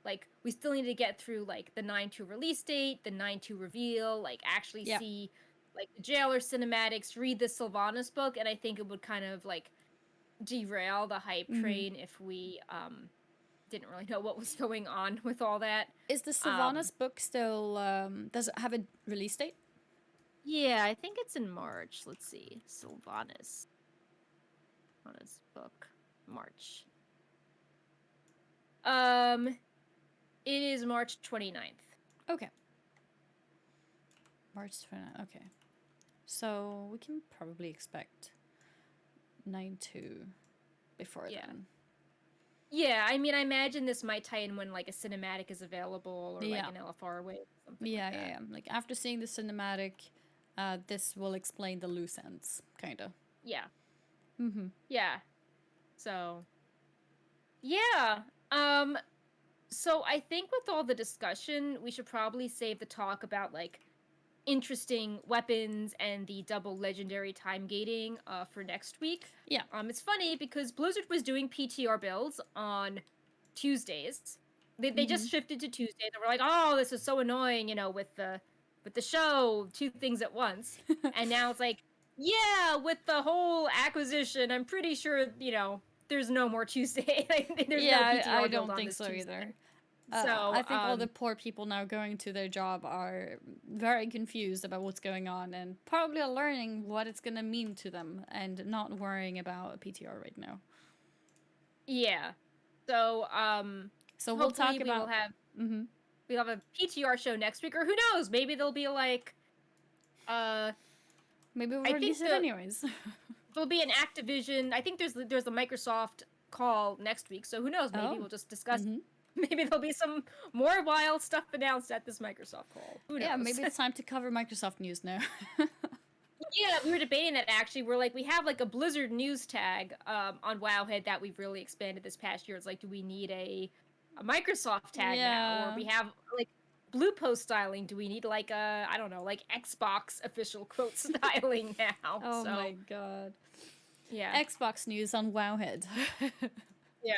like we still need to get through like the 9.2 release date, the 9.2 reveal, like actually Yeah. see like the Jailer cinematics, read the Sylvanas book, and I think it would kind of like derail the hype Mm-hmm. train if we didn't really know what was going on with all that. Is the Um Sylvanas book still? Does it have a release date? yeah, I think it's in March. Let's see. Sylvanas book. March. Um it is March 29th. Okay, March 29th. Okay, so we can probably expect 9.2 before Yeah. then. Yeah, I mean, I imagine this might tie in when like a cinematic is available or like Yeah, an LFR wave, something like yeah, yeah, that. yeah. Like after seeing the cinematic, this will explain the loose ends, kind of. Yeah, Mm-hmm. yeah. So yeah. Um. So I think with all the discussion, we should probably save the talk about like interesting weapons and the double legendary time gating for next week. Yeah. It's funny because Blizzard was doing PTR builds on Tuesdays. They Mm-hmm. just shifted to Tuesday. They were like, "Oh, this is so annoying," with the show, two things at once. And now it's like, "Yeah, with the whole acquisition, I'm pretty sure, there's no more Tuesday. Like, there's no Yeah, I PTR build don't on think this so Tuesday." either. So, I think all the poor people now going to their job are very confused about what's going on and probably are learning what it's gonna mean to them and not worrying about a PTR right now. yeah. So, So we'll hopefully talk about. Mm-hmm. we'll have a PTR show next week, or who knows, maybe they'll be like, uh, Maybe we'll I release think it anyways. there'll be an Activision. I think there's a Microsoft call next week, so who knows? Maybe Oh. we'll just discuss. Mm-hmm. Maybe there'll be some more wild stuff announced at this Microsoft call. Who Yeah, knows? maybe it's time to cover Microsoft news now. Yeah, we were debating that actually. We're like, we have like a Blizzard news tag on Wowhead that we've really expanded this past year. It's like, do we need a Microsoft tag now, or Yeah. we have like Blue Post styling? Do we need like a, I don't know, like Xbox official quote styling now? Oh my So god. yeah, Xbox news on Wowhead. yeah.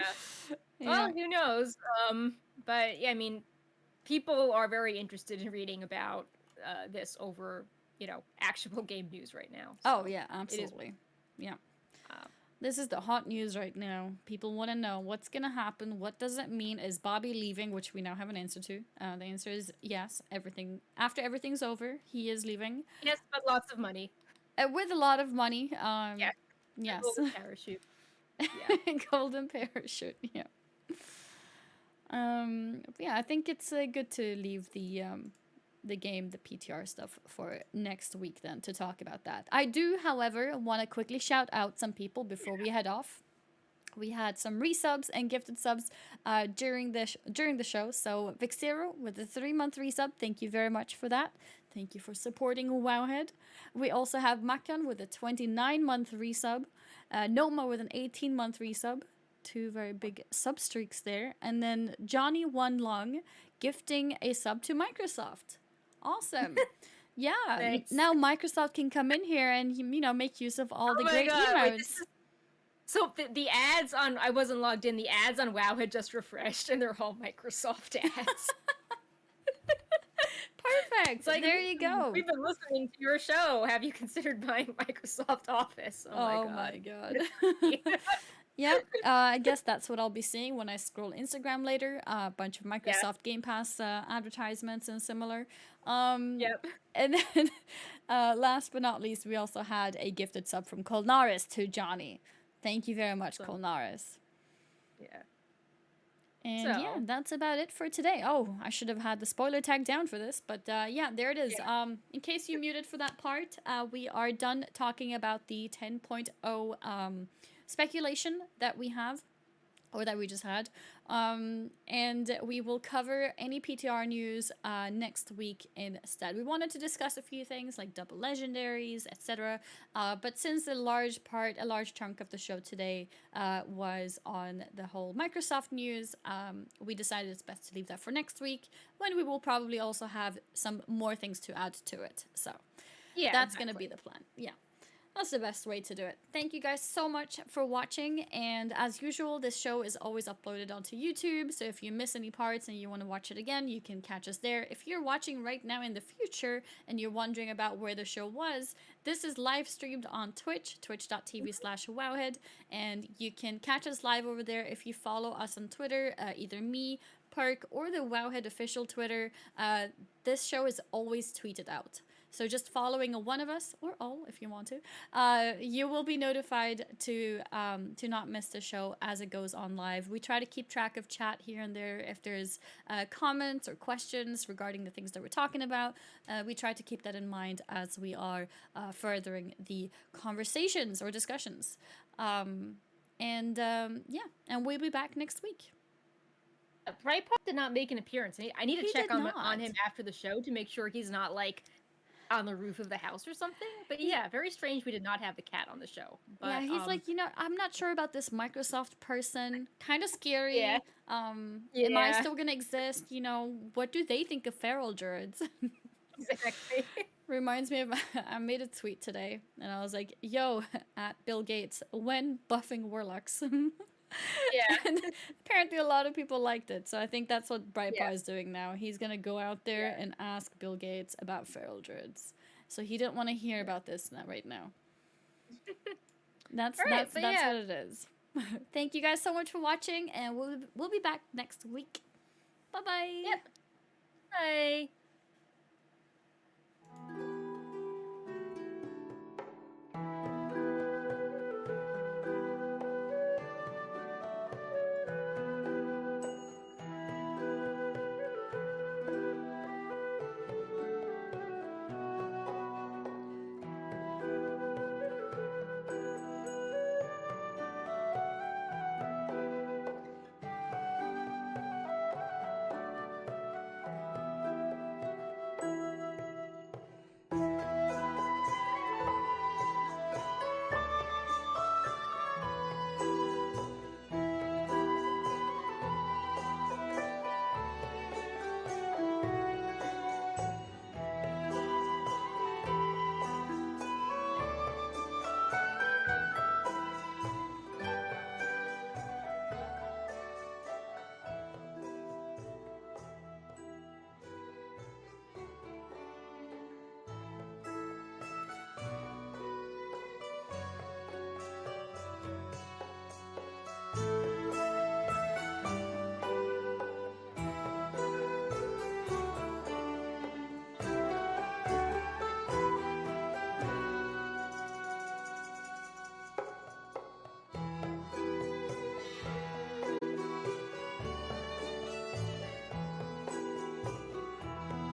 Yeah. Well, who knows? But yeah, I mean, people are very interested in reading about this over actual game news right now. Oh So yeah, it is. absolutely. Yeah. Um, This is the hot news right now. People want to know what's going to happen. What does it mean? Is Bobby leaving? Which we now have an answer to. The answer is yes. Everything after everything's over, he is leaving yes, but lots of money. with a lot of money. Yeah, a Yes, golden parachute. Yeah. golden parachute. Yeah. Yeah, I think it's good to leave the game, the PTR stuff for next week then to talk about that. I do, however, want to quickly shout out some people before we head off. We had some resubs and gifted subs during the show. So Vixero with a 3-month resub, thank you very much for that. Thank you for supporting Wowhead. We also have Makan with a 29-month resub, Noma with an 18-month resub. Two very big sub streaks there, and then Johnny One Long gifting a sub to Microsoft. Awesome. Yeah, Thanks. now Microsoft can come in here and make use of all Oh the my great god, wait, this emotes. is so the ads on I wasn't logged in. The ads on WoW had just refreshed, and they're all Microsoft ads. Perfect. It's like, There you go. we've been listening to your show. Have you considered buying Microsoft Office? Oh my Oh my god. god. Yep. I guess that's what I'll be seeing when I scroll Instagram later. A bunch of Yeah. Microsoft Game Pass advertisements and similar. Um, Yep. and then, last but not least, we also had a gifted sub from Colnaris to Johnny. Thank you very much, Awesome. Colnaris. Yeah. And yeah, So, that's about it for today. Oh, I should have had the spoiler tag down for this, but yeah, there it is. yeah. In case you muted for that part, we are done talking about the 10.0 speculation that we have or that we just had. And we will cover any PTR news next week instead. We wanted to discuss a few things like double legendaries, etc. But since a large chunk of the show today was on the whole Microsoft news, we decided it's best to leave that for next week when we will probably also have some more things to add to it. So Yeah, that's going to be exactly. the plan. Yeah. That's the best way to do it. Thank you guys so much for watching. And as usual, this show is always uploaded onto YouTube. So if you miss any parts and you want to watch it again, you can catch us there. If you're watching right now in the future and you're wondering about where the show was, this is live streamed on Twitch, twitch.tv/wowhead. And you can catch us live over there if you follow us on Twitter, either me, Perk, or the Wowhead official Twitter. This show is always tweeted out. So just following one of us, or all if you want to, you will be notified to not miss the show as it goes on live. We try to keep track of chat here and there. If there's comments or questions regarding the things that we're talking about, we try to keep that in mind as we are furthering the conversations or discussions. Yeah, and we'll be back next week. Brightpop did not make an appearance. I need to He check did on not. him after the show to make sure he's not like on the roof of the house or something. But yeah, very strange we did not have the cat on the show. Yeah, But he's like, I'm not sure about this Microsoft person. Kind of yeah. scary. Am I Yeah. still gonna exist? What do they think of feral druids? Exactly. Reminds me of I made a tweet today, and I was like, "Yo, at Bill Gates, when buffing warlocks." Yeah. And apparently, a lot of people liked it. So I think that's what Yeah. Brightpaw is doing now. He's gonna go out there Yeah. and ask Bill Gates about feral druids. So he didn't want to hear Yeah. about this right now. That's All right, that's but that's yeah. what it is. Thank you guys so much for watching, and we'll be back next week. Bye bye. Yep. Bye.